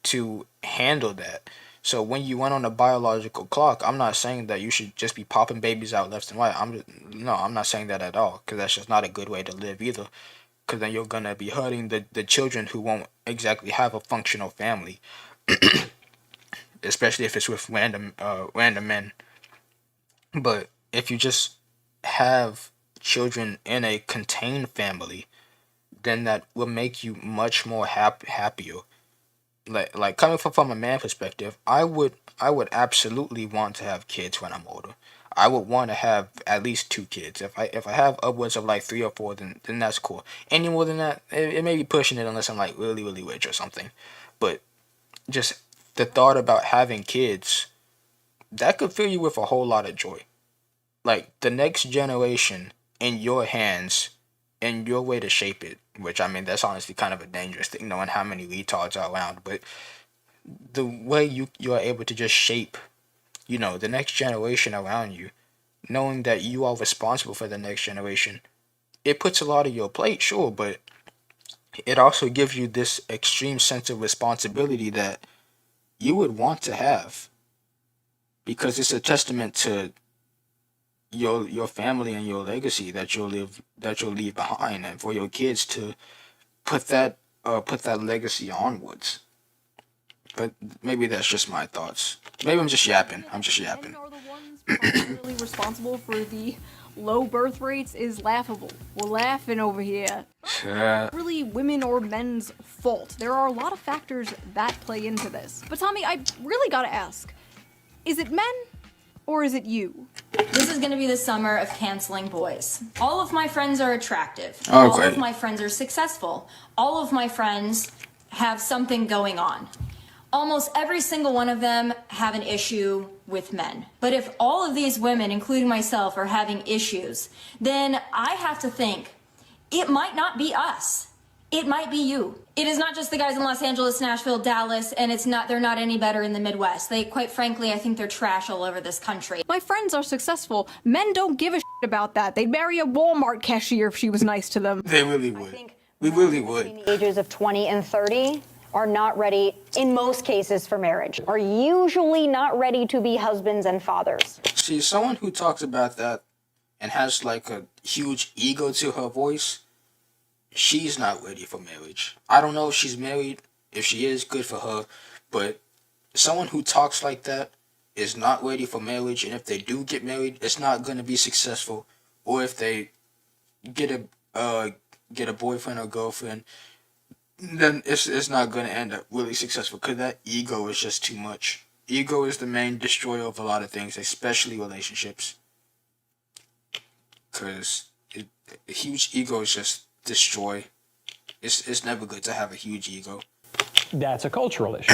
to handle that. So when you went on a biological clock, I'm not saying that you should just be popping babies out left and right. I'm not saying that at all, because that's just not a good way to live either. Because then you're gonna be hurting the children who won't exactly have a functional family, especially if it's with random men. But if you just have children in a contained family, then that will make you much more happier. Like coming from a man perspective, I would absolutely want to have kids when I'm older. I would want to have at least 2 kids. If I have upwards of like 3 or 4, then that's cool. Any more than that, it may be pushing it unless I'm like really really rich or something. But just the thought about having kids, that could fill you with a whole lot of joy. Like the next generation in your hands and your way to shape it, which I mean, that's honestly kind of a dangerous thing knowing how many retards are around, but the way you are able to just shape, the next generation around you, knowing that you are responsible for the next generation, it puts a lot of your plate, sure, but it also gives you this extreme sense of responsibility that you would want to have, because it's a testament to your family and your legacy that you'll leave behind, and for your kids to put that legacy onwards. But maybe that's just my thoughts. Maybe I'm just yapping. I'm just yapping. Men are the ones primarily responsible for the low birth rates is laughable. We're laughing over here. Really women or men's fault. There are a lot of factors that play into this. But Tommy, I really gotta ask, is it men or is it you? This is gonna be the summer of canceling boys. All of my friends are attractive. Oh, all great. of my friends are successful. All of my friends have something going on. Almost every single one of them have an issue with men. But if all of these women, including myself, are having issues, then I have to think it might not be us. It might be you. It is not just the guys in Los Angeles, Nashville, Dallas, and they're not any better in the Midwest. Quite frankly, I think they're trash all over this country. My friends are successful. Men don't give a shit about that. They'd marry a Walmart cashier if she was nice to them. They really would. think We really would. between the ages of 20 and 30 are not ready, in most cases, for marriage, are usually not ready to be husbands and fathers. See, someone who talks about that and has like a huge ego to her voice, she's not ready for marriage. I don't know if she's married. If she is, good for her. But someone who talks like that is not ready for marriage, and if they do get married, it's not going to be successful. Or if they get a boyfriend or girlfriend, then it's not going to end up really successful, because that ego is just too much. Ego is the main destroyer of a lot of things, especially relationships. Because a huge ego is just destroy. It's never good to have a huge ego. That's a cultural issue.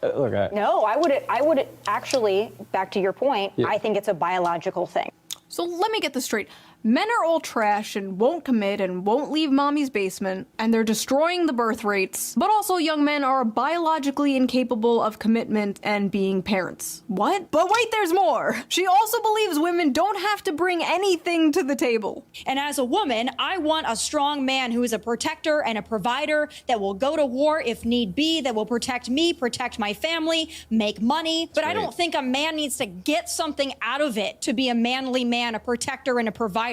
Look, No, I would actually, back to your point, I think it's a biological thing. So let me get this straight. Men are all trash and won't commit and won't leave mommy's basement, and they're destroying the birth rates. But also young men are biologically incapable of commitment and being parents. What? But wait, there's more! She also believes women don't have to bring anything to the table. And as a woman, I want a strong man who is a protector and a provider, that will go to war if need be, that will protect me, protect my family, make money. But I don't think a man needs to get something out of it to be a manly man, a protector and a provider.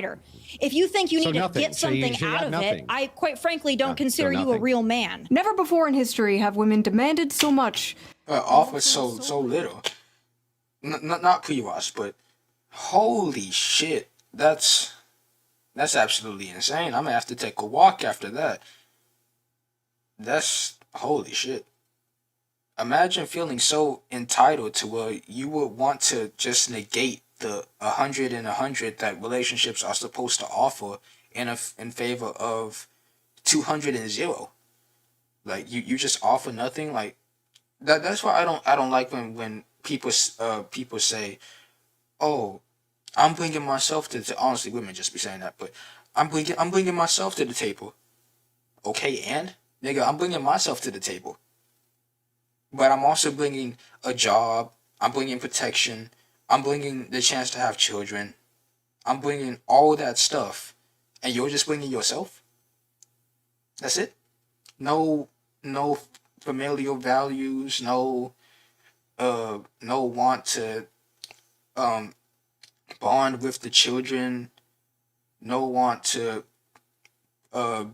If you think you need to get something out of it, I quite frankly don't consider you a real man. Never before in history have women demanded so much. Offered so little. Not pre-wash, but holy shit, that's absolutely insane. I'm gonna have to take a walk after that. That's holy shit. Imagine feeling so entitled to where you would want to just negate the 100 and 100 that relationships are supposed to offer in favor of 200 and 0. Like you just offer nothing. Like that's why I don't like when people say, "Oh, I'm bringing myself to the," honestly, women just be saying that, but I'm bringing myself to the table. Okay, and nigga, I'm bringing myself to the table. But I'm also bringing a job. I'm bringing protection. I'm bringing the chance to have children. I'm bringing all that stuff. And you're just bringing yourself? That's it? No familial values, no want to bond with the children, no want to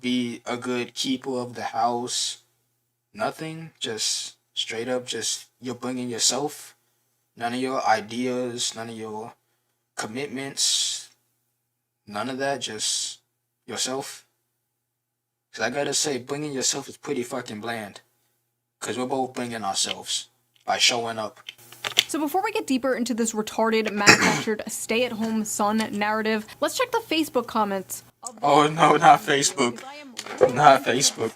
be a good keeper of the house. Nothing, just straight up, just you're bringing yourself. None of your ideas, none of your commitments, none of that, just yourself. Because I gotta say, bringing yourself is pretty fucking bland. Because we're both bringing ourselves by showing up. So before we get deeper into this retarded, manufactured, stay-at-home son narrative, let's check the Facebook comments. Oh no, not Facebook. Not Facebook.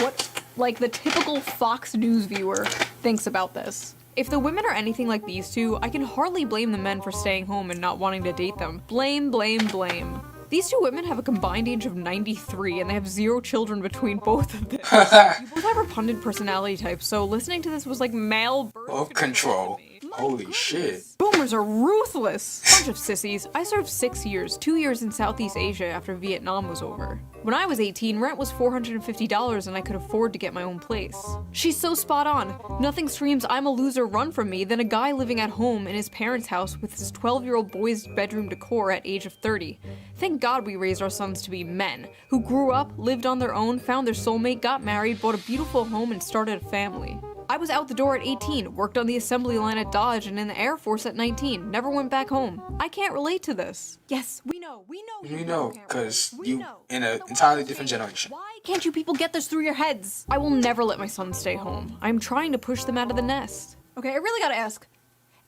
What, the typical Fox News viewer thinks about this. If the women are anything like these two, I can hardly blame the men for staying home and not wanting to date them. Blame, blame, blame. These two women have a combined age of 93, and they have 0 children between both of them. You both have repugnant personality types, so listening to this was like male birth control. Holy shit. Boomers are ruthless. Bunch of sissies. I served 6 years, 2 years in Southeast Asia after Vietnam was over. When I was 18, rent was $450 and I could afford to get my own place. She's so spot on. Nothing screams I'm a loser run from me than a guy living at home in his parents' house with his 12-year-old boy's bedroom decor at age of 30. Thank God we raised our sons to be men, who grew up, lived on their own, found their soulmate, got married, bought a beautiful home, and started a family. I was out the door at 18, worked on the assembly line at Dodge and in the Air Force at 19, never went back home. I can't relate to this. Yes, we know You you know, can't because relate. We you know. in an So why entirely are you different saying- generation. Why can't you people get this through your heads? I will never let my sons stay home. I'm trying to push them out of the nest. Okay, I really gotta ask,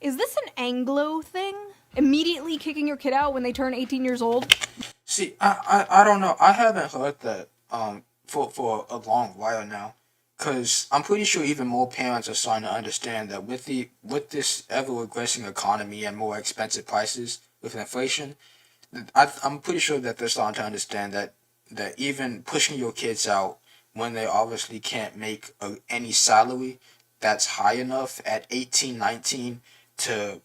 is this an Anglo thing? Immediately kicking your kid out when they turn 18 years old? See, I don't know. I haven't heard that for a long while now, because I'm pretty sure even more parents are starting to understand that with this ever regressing economy and more expensive prices with inflation, I'm pretty sure that they're starting to understand that even pushing your kids out when they obviously can't make any salary that's high enough at 18, 19 to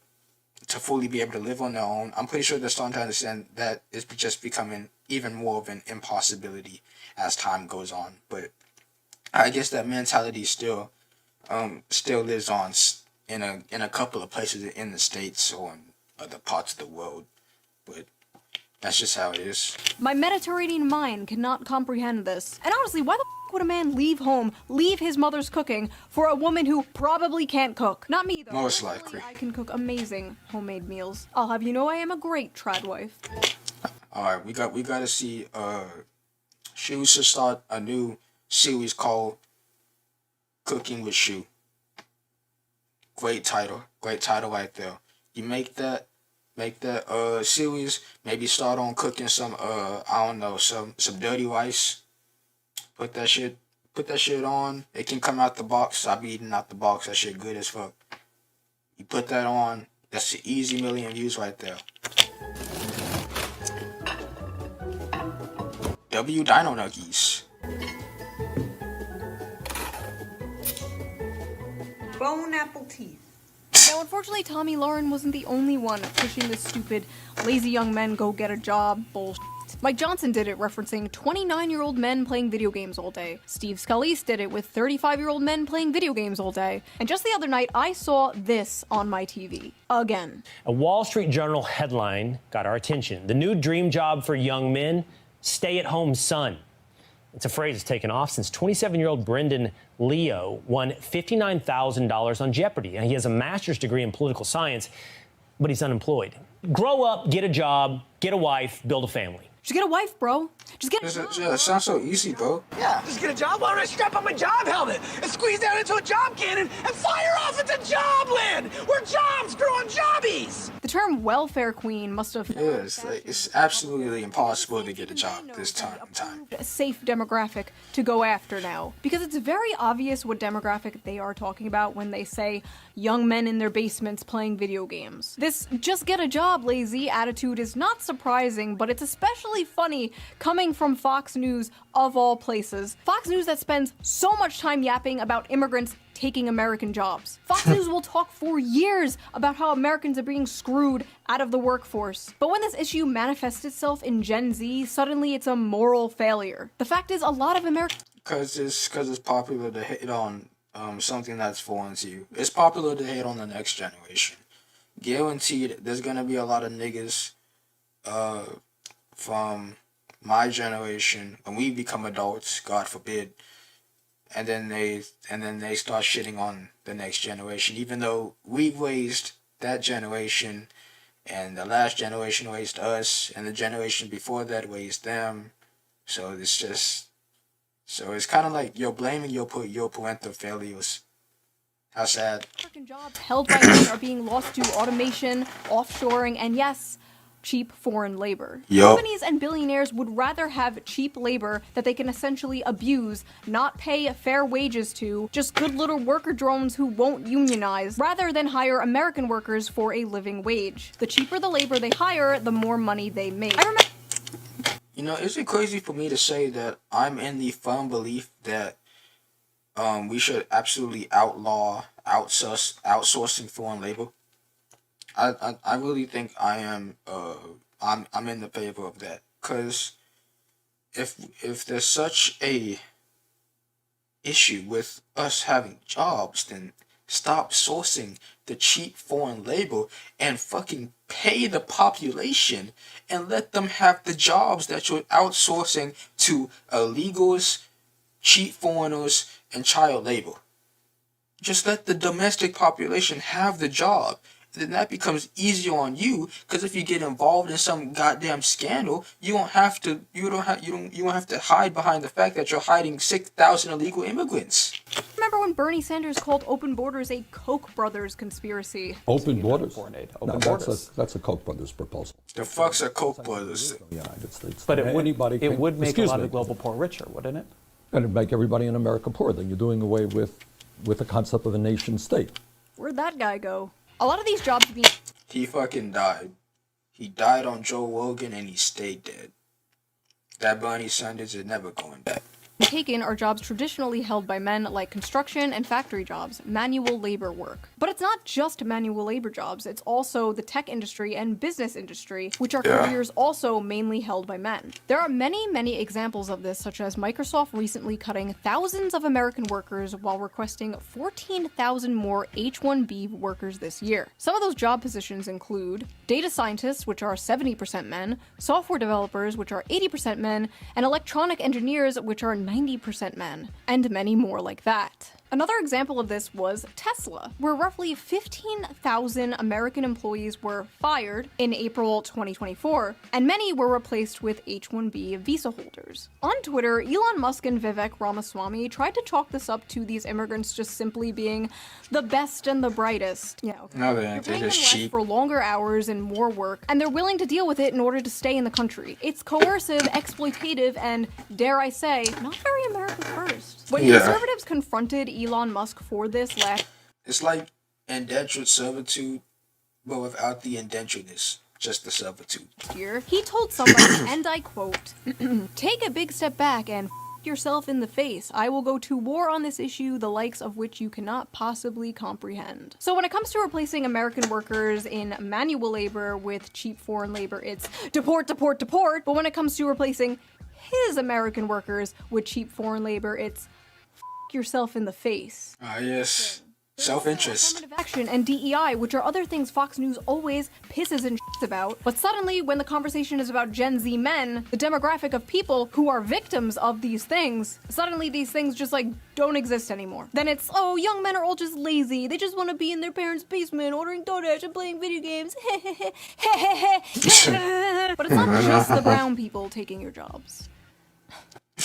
fully be able to live on their own, I'm pretty sure they're starting to understand that it's just becoming even more of an impossibility as time goes on. But I guess that mentality still lives on in a couple of places in the States or in other parts of the world. But that's just how it is. My Mediterranean mind cannot comprehend this. And honestly, why the f would a man leave home, leave his mother's cooking, for a woman who probably can't cook? Not me, though. Most Luckily, likely. I can cook amazing homemade meals. I'll have you know I am a great trad wife. Alright, we gotta see Shoe should start a new series called Cooking with Shoe. Great title right there. You make that series, maybe start on cooking some I don't know, some dirty rice. Put that shit on. It can come out the box. I be eating out the box. That shit good as fuck. You put that on, that's an easy million views right there. W Dino Nuggies. Bone apple teeth. Now, unfortunately, Tommy Lauren wasn't the only one pushing this stupid, lazy young men go get a job bullshit. Mike Johnson did it referencing 29-year-old men playing video games all day. Steve Scalise did it with 35-year-old men playing video games all day. And just the other night, I saw this on my TV. Again. A Wall Street Journal headline got our attention. The new dream job for young men, stay-at-home son. It's a phrase that's taken off since 27-year-old Brendan Leo won $59,000 on Jeopardy. And he has a master's degree in political science, but he's unemployed. Grow up, get a job, get a wife, build a family. Just get a wife, bro. Just get a job. Yeah, it sounds so easy, bro. Yeah, just get a job. Why don't I strap on my job helmet and squeeze down into a job cannon and fire off into Jobland, where jobs grow on jobbies? The term welfare queen must have... Yeah, it's absolutely impossible to get a job this time. A safe demographic to go after now. Because it's very obvious what demographic they are talking about when they say young men in their basements playing video games. This just get a job lazy attitude is not surprising, but it's especially funny coming from Fox News of all places. Fox News that spends so much time yapping about immigrants taking American jobs. Fox News will talk for years about how Americans are being screwed out of the workforce. But when this issue manifests itself in Gen Z, suddenly it's a moral failure. The fact is, a lot of Americans... Because it's popular to hate on something that's foreign to you. It's popular to hate on the next generation. Guaranteed, there's gonna be a lot of niggas from my generation when we become adults, God forbid, and then they start shitting on the next generation, even though we raised that generation, and the last generation raised us, and the generation before that raised them. So it's kind of like you're blaming your parental failures. How sad. American jobs held by men are being lost to automation, offshoring, and yes, cheap foreign labor. Yup. Companies and billionaires would rather have cheap labor that they can essentially abuse, not pay fair wages to, just good little worker drones who won't unionize, rather than hire American workers for a living wage. The cheaper the labor they hire, the more money they make. I remember... You know, is it crazy for me to say that I'm in the firm belief that we should absolutely outlaw outsourcing foreign labor? I really think I am I'm in the favor of that, because if there's such a issue with us having jobs, then stop sourcing the cheap foreign labor and fucking pay the population and let them have the jobs that you're outsourcing to illegals, cheap foreigners, and child labor. Just let the domestic population have the job. Then that becomes easier on you, because if you get involved in some goddamn scandal, you won't have to hide behind the fact that you're hiding 6,000 illegal immigrants. Remember when Bernie Sanders called open borders a Koch brothers conspiracy? Open borders? Open borders. That's a Koch brothers proposal. The fuck's a Koch brothers? The United States. But it would, Anybody it can, would make a lot me. of global poor richer, wouldn't it? And it'd make everybody in America poor. Then you're doing away with the concept of a nation state. Where'd that guy go? A lot of these jobs being... He fucking died. He died on Joe Rogan and he stayed dead. That Bernie Sanders is never going back. taken are jobs traditionally held by men like construction and factory jobs, manual labor work. But it's not just manual labor jobs, it's also the tech industry and business industry, which are careers also mainly held by men. There are many examples of this, such as Microsoft recently cutting thousands of American workers while requesting 14,000 more H-1B workers this year. Some of those job positions include data scientists, which are 70% men, software developers, which are 80% men, and electronic engineers, which are 90% men, and many more like that. Another example of this was Tesla, where roughly 15,000 American employees were fired in April 2024, and many were replaced with H-1B visa holders. On Twitter, Elon Musk and Vivek Ramaswamy tried to chalk this up to these immigrants just simply being the best and the brightest. Yeah, okay. No, You're paying them less for longer hours and more work, and they're willing to deal with it in order to stay in the country. It's coercive, exploitative, and, dare I say, not very America first. When conservatives confronted Elon Musk for this last... It's like indentured servitude, but without the indenturedness, just the servitude. ...year, he told somebody, and I quote, "Take a big step back and yourself in the face. I will go to war on this issue, the likes of which you cannot possibly comprehend." So when it comes to replacing American workers in manual labor with cheap foreign labor, it's deport, deport, deport. But when it comes to replacing his American workers with cheap foreign labor, it's yourself in the face. Ah, yes. Self-interest. Affirmative action and DEI, which are other things Fox News always pisses and shits about. But suddenly, when the conversation is about Gen Z men, the demographic of people who are victims of these things, suddenly these things just like don't exist anymore. Then it's, oh, young men are all just lazy. They just want to be in their parents' basement ordering DoorDash and playing video games. But it's not just the brown people taking your jobs.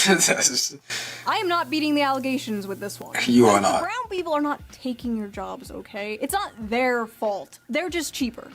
I am not beating the allegations with this one. You are not. Brown people are not taking your jobs, okay? It's not their fault. They're just cheaper.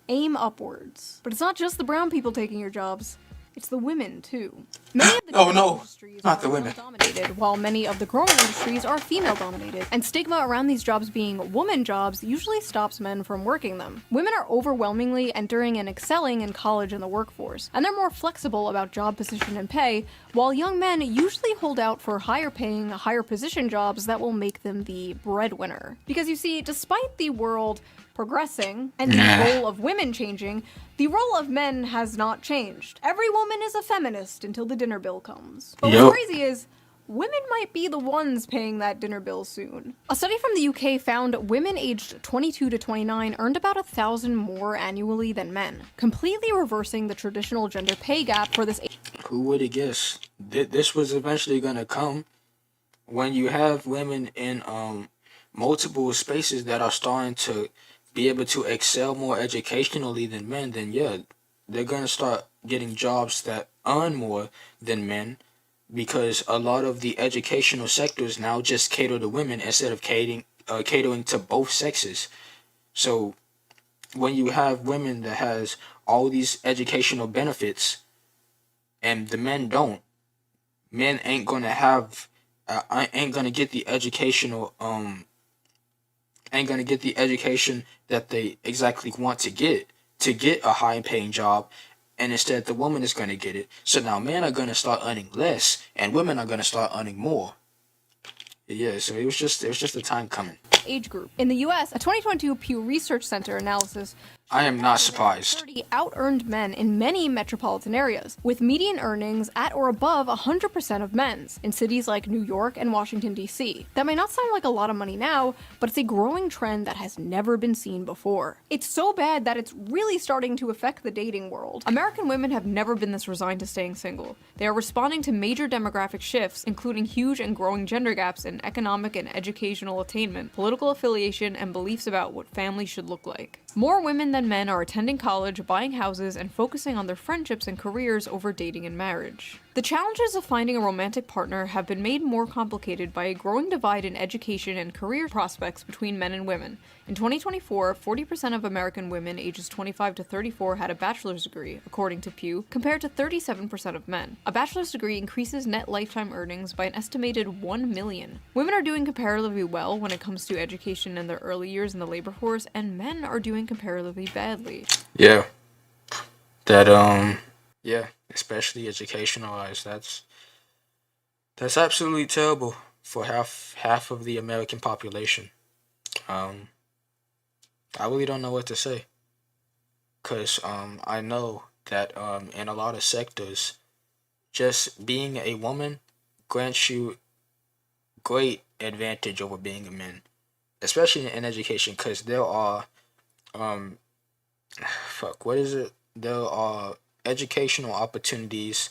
Aim upwards. But it's not just the brown people taking your jobs. It's the women, too. Many of the industries not the are women. male-dominated, while many of the growing industries are female-dominated. And stigma around these jobs being woman jobs usually stops men from working them. Women are overwhelmingly entering and excelling in college and the workforce, and they're more flexible about job position and pay, while young men usually hold out for higher-paying, higher-position jobs that will make them the breadwinner. Because you see, despite the world progressing and the role of women changing, the role of men has not changed. Every woman is a feminist until the dinner bill comes. But what's crazy is, women might be the ones paying that dinner bill soon. A study from the UK found women aged 22 to 29 earned about 1,000 more annually than men, completely reversing the traditional gender pay gap for this age. Who would have guessed? This was eventually gonna come when you have women in multiple spaces that are starting to be able to excel more educationally than men. Then yeah, they're gonna start getting jobs that earn more than men, because a lot of the educational sectors now just cater to women instead of catering to both sexes. So when you have women that has all these educational benefits and the men don't, men ain't gonna have ain't gonna get the educational ain't gonna get the education that they exactly want to get a high paying job, and instead the woman is gonna get it. So now men are gonna start earning less and women are gonna start earning more. Yeah, so it was just a time coming. age group. In the US, a 2022 Pew Research Center analysis I am not surprised. 30 out-earned men in many metropolitan areas, with median earnings at or above 100% of men's in cities like New York and Washington, D.C. That may not sound like a lot of money now, but it's a growing trend that has never been seen before. It's so bad that it's really starting to affect the dating world. American women have never been this resigned to staying single. They are responding to major demographic shifts, including huge and growing gender gaps in economic and educational attainment, political affiliation, and beliefs about what family should look like. More women than men are attending college, buying houses, and focusing on their friendships and careers over dating and marriage. The challenges of finding a romantic partner have been made more complicated by a growing divide in education and career prospects between men and women. In 2024, 40% of American women ages 25 to 34 had a bachelor's degree, according to Pew, compared to 37% of men. A bachelor's degree increases net lifetime earnings by an estimated $1 million. Women are doing comparatively well when it comes to education in their early years in the labor force, and men are doing comparatively badly. Yeah. Yeah, especially educational-wise, that's absolutely terrible for half of the American population. I really don't know what to say, cause I know that in a lot of sectors, just being a woman grants you great advantage over being a man, especially in education, cause there are there are educational opportunities,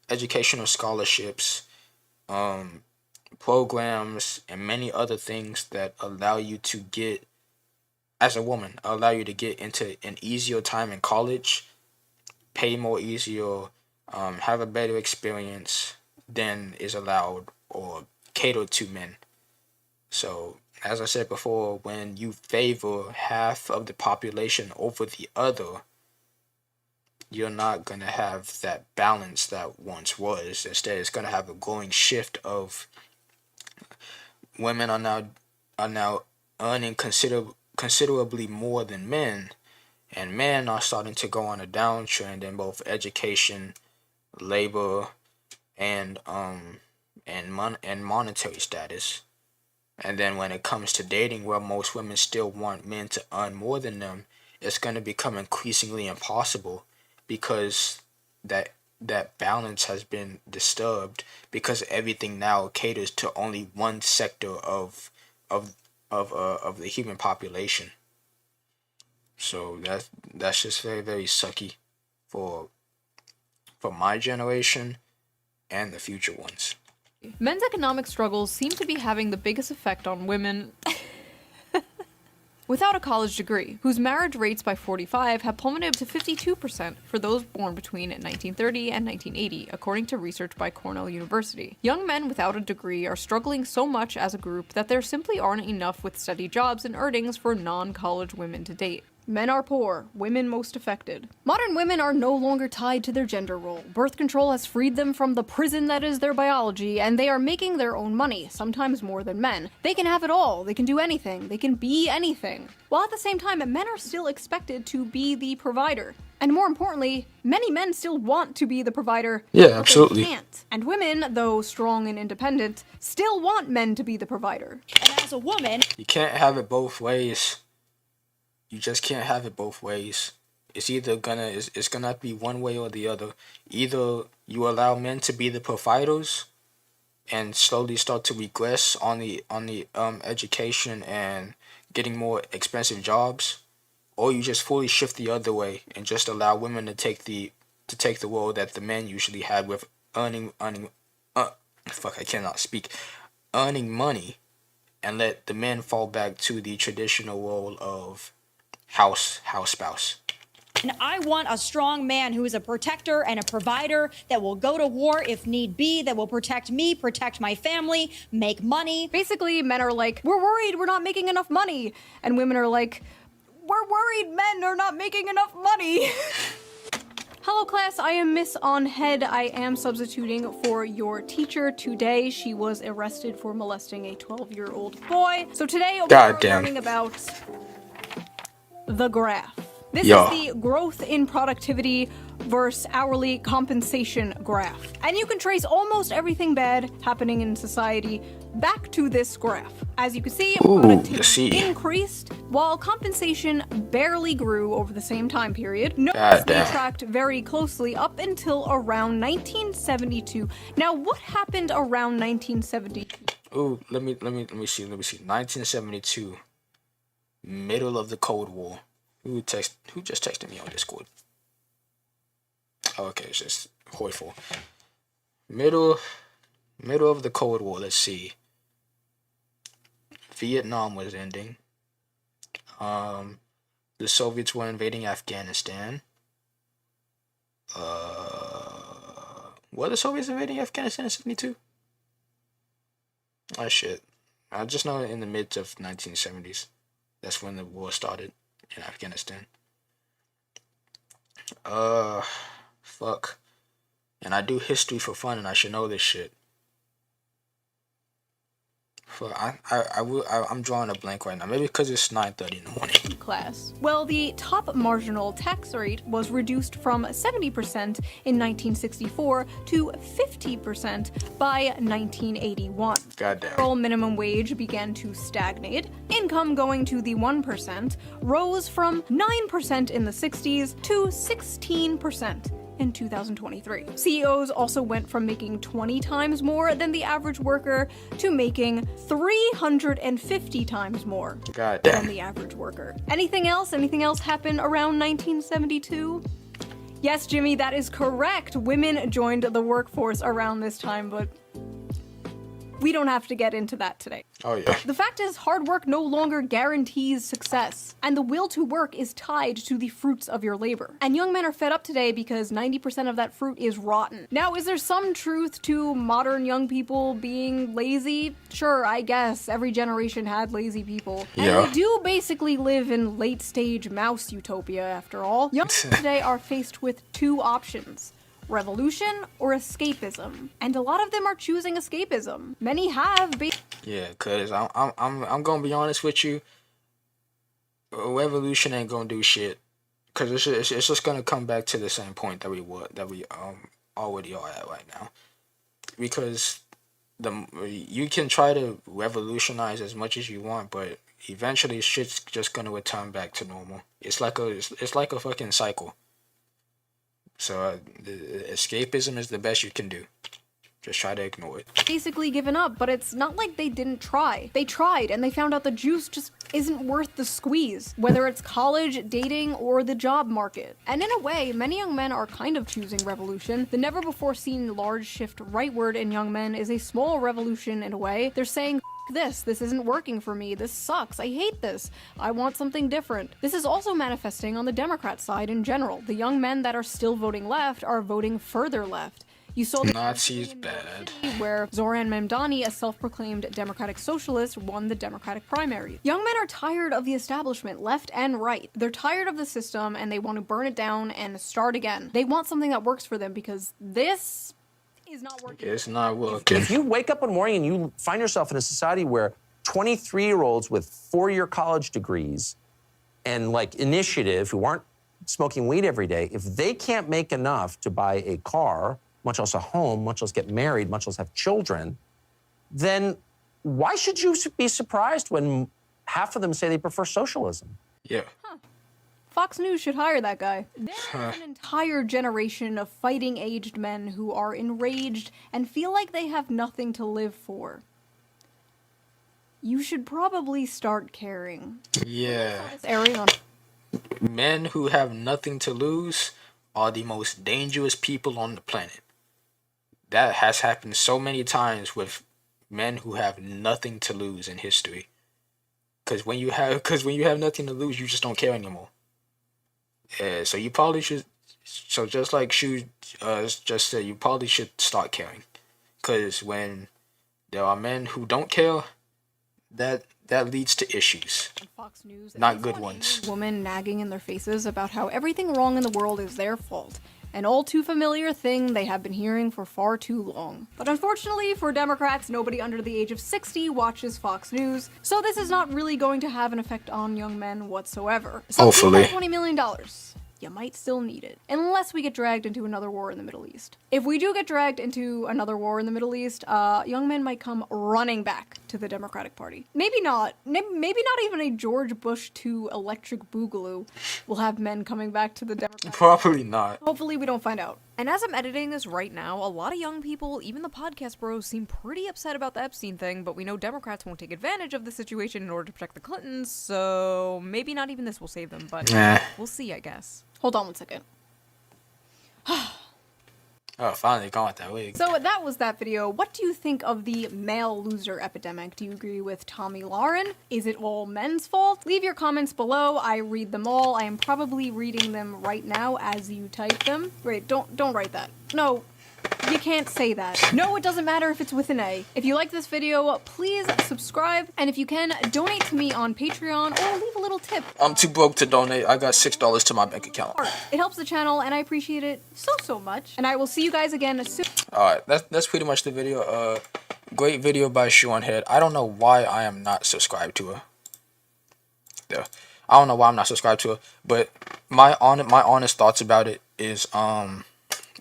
educational scholarships, programs, and many other things that allow you to get, as a woman, allow you to get into an easier time in college, pay more easier, have a better experience than is allowed or catered to men. So, as I said before, when you favor half of the population over the other, you're not going to have that balance that once was. Instead, it's going to have a growing shift of women are now earning considerably more than men, and men are starting to go on a downtrend in both education, labor, and monetary status. And then when it comes to dating, where most women still want men to earn more than them, it's going to become increasingly impossible, because that balance has been disturbed, because everything now caters to only one sector of the human population. So that's just very, very sucky for my generation and the future ones. Men's economic struggles seem to be having the biggest effect on women without a college degree, whose marriage rates by 45 have plummeted to 52% for those born between 1930 and 1980, according to research by Cornell University. Young men without a degree are struggling so much as a group that there simply aren't enough with steady jobs and earnings for non-college women to date. Men are poor, women most affected. Modern women are no longer tied to their gender role. Birth control has freed them from the prison that is their biology, and they are making their own money, sometimes more than men. They can have it all, they can do anything, they can be anything. While at the same time, men are still expected to be the provider. And more importantly, many men still want to be the provider. Yeah, but absolutely. they can't. And women, though strong and independent, still want men to be the provider. And as a woman, You can't have it both ways. You just can't have it both ways. It's gonna be one way or the other. Either you allow men to be the providers and slowly start to regress on the education and getting more expensive jobs, or you just fully shift the other way and just allow women to take the role that the men usually had with earning money, and let the men fall back to the traditional role of house spouse. and I want a strong man who is a protector and a provider that will go to war if need be, that will protect me, protect my family, make money. Basically, men are like, we're worried we're not making enough money. And women are like, we're worried men are not making enough money. Hello class, I am Miss Shoeonhead. I am substituting for your teacher today. She was arrested for molesting a 12-year-old boy. So today we are learning about the graph. This is the growth in productivity versus hourly compensation graph. And you can trace almost everything bad happening in society back to this graph. As you can see, productivity increased while compensation barely grew over the same time period. Notice they tracked very closely up until around 1972. Now, what happened around 1972? Ooh, let me see. 1972, middle of the Cold War. Who just texted me on Discord? Oh, okay, it's just Hoyful. Middle of the Cold War. Let's see. Vietnam was ending. The Soviets were invading Afghanistan. Were the Soviets invading Afghanistan in 72? Oh shit. I just know in the mid of 1970s. That's when the war started in Afghanistan. Fuck. And I do history for fun and I should know this shit. I'm drawing a blank right now. Maybe because it's 9:30 in the morning. Class. Well, the top marginal tax rate was reduced from 70% in 1964 to 50% by 1981. Goddamn. Federal minimum wage began to stagnate. Income going to the 1% rose from 9% in the 60s to 16% in 2023. CEOs also went from making 20 times more than the average worker to making 350 times more than the average worker. Anything else? Anything else happen around 1972? Yes, Jimmy, that is correct. Women joined the workforce around this time, but we don't have to get into that today. Oh yeah. The fact is, hard work no longer guarantees success, and the will to work is tied to the fruits of your labor. And young men are fed up today because 90% of that fruit is rotten. Now, is there some truth to modern young people being lazy? Sure, I guess. Every generation had lazy people. Yeah. And we do basically live in late-stage mouse utopia, after all. Young people today are faced with two options: revolution or escapism, and a lot of them are choosing escapism. Many have. Yeah, cause I'm gonna be honest with you. Revolution ain't gonna do shit, cause it's just gonna come back to the same point that we already are at right now. Because you can try to revolutionize as much as you want, but eventually shit's just gonna return back to normal. It's like a fucking cycle. So escapism is the best you can do. Just try to ignore it. Basically given up, but it's not like they didn't try. They tried, and they found out the juice just isn't worth the squeeze, whether it's college, dating, or the job market. And in a way, many young men are kind of choosing revolution. The never-before-seen large shift rightward in young men is a small revolution in a way. They're saying, this isn't working for me, this sucks, I hate this, I want something different. This is also manifesting on the Democrat side in general. The young men that are still voting left are voting further left. You saw the Nazis bad. Where Zoran Memdani, a self-proclaimed democratic socialist, won the Democratic primary. Young men are tired of the establishment, left and right. They're tired of the system and they want to burn it down and start again. They want something that works for them because this is not working. It's not working. If you wake up one morning and you find yourself in a society where 23-year-olds with 4-year college degrees and like initiative who aren't smoking weed every day, if they can't make enough to buy a car, much less a home, much less get married, much less have children, then why should you be surprised when half of them say they prefer socialism? Yeah. Fox News should hire that guy. There's an entire generation of fighting-aged men who are enraged and feel like they have nothing to live for. You should probably start caring. Yeah. Airing on. Men who have nothing to lose are the most dangerous people on the planet. That has happened so many times with men who have nothing to lose in history. Because when you have nothing to lose, you just don't care anymore. So you probably should. So just like Shoe just said, you probably should start caring. Because when there are men who don't care, that leads to issues. Fox News, not good ones. Women nagging in their faces about how everything wrong in the world is their fault. An all too familiar thing they have been hearing for far too long. But unfortunately for Democrats, nobody under the age of 60 watches Fox News, so this is not really going to have an effect on young men whatsoever. So Hopefully. $20 million. You might still need it, unless we get dragged into another war in the Middle East. If we do get dragged into another war in the Middle East, young men might come running back to the Democratic Party. Maybe not even a George Bush II electric boogaloo will have men coming back to the Democratic Party. Probably not. Hopefully we don't find out. And as I'm editing this right now, a lot of young people, even the podcast bros, seem pretty upset about the Epstein thing, but we know Democrats won't take advantage of the situation in order to protect the Clintons, so maybe not even this will save them, but we'll see, I guess. Hold on one second. Oh, finally gone with that wig. So that was that video. What do you think of the male loser epidemic? Do you agree with Tommy Lauren? Is it all men's fault? Leave your comments below. I read them all. I am probably reading them right now as you type them. Wait, don't write that. No, you can't say that. No, it doesn't matter if it's with an A. If you like this video, please subscribe. And if you can, donate to me on Patreon or leave a little tip. I'm too broke to donate. I got $6 to my bank account. It helps the channel and I appreciate it so much. And I will see you guys again soon. Alright, that's pretty much the video. Great video by Shoeonhead. I don't know why I am not subscribed to her. Yeah. I don't know why I'm not subscribed to her. But my honest thoughts about it is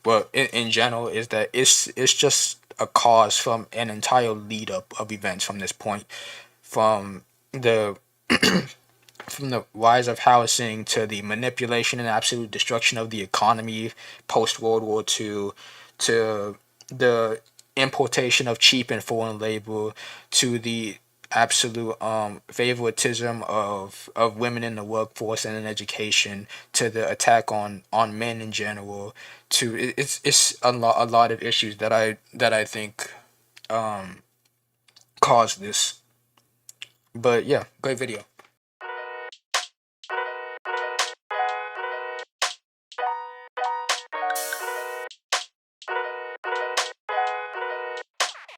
well, in general, is that it's just a cause from an entire lead up of events from this point, from the from the rise of housing to the manipulation and absolute destruction of the economy post World War II, to the importation of cheap and foreign labor, to the absolute favoritism of women in the workforce and in education, to the attack on men in general, to it's a lot of issues that I think caused this. But yeah, great video.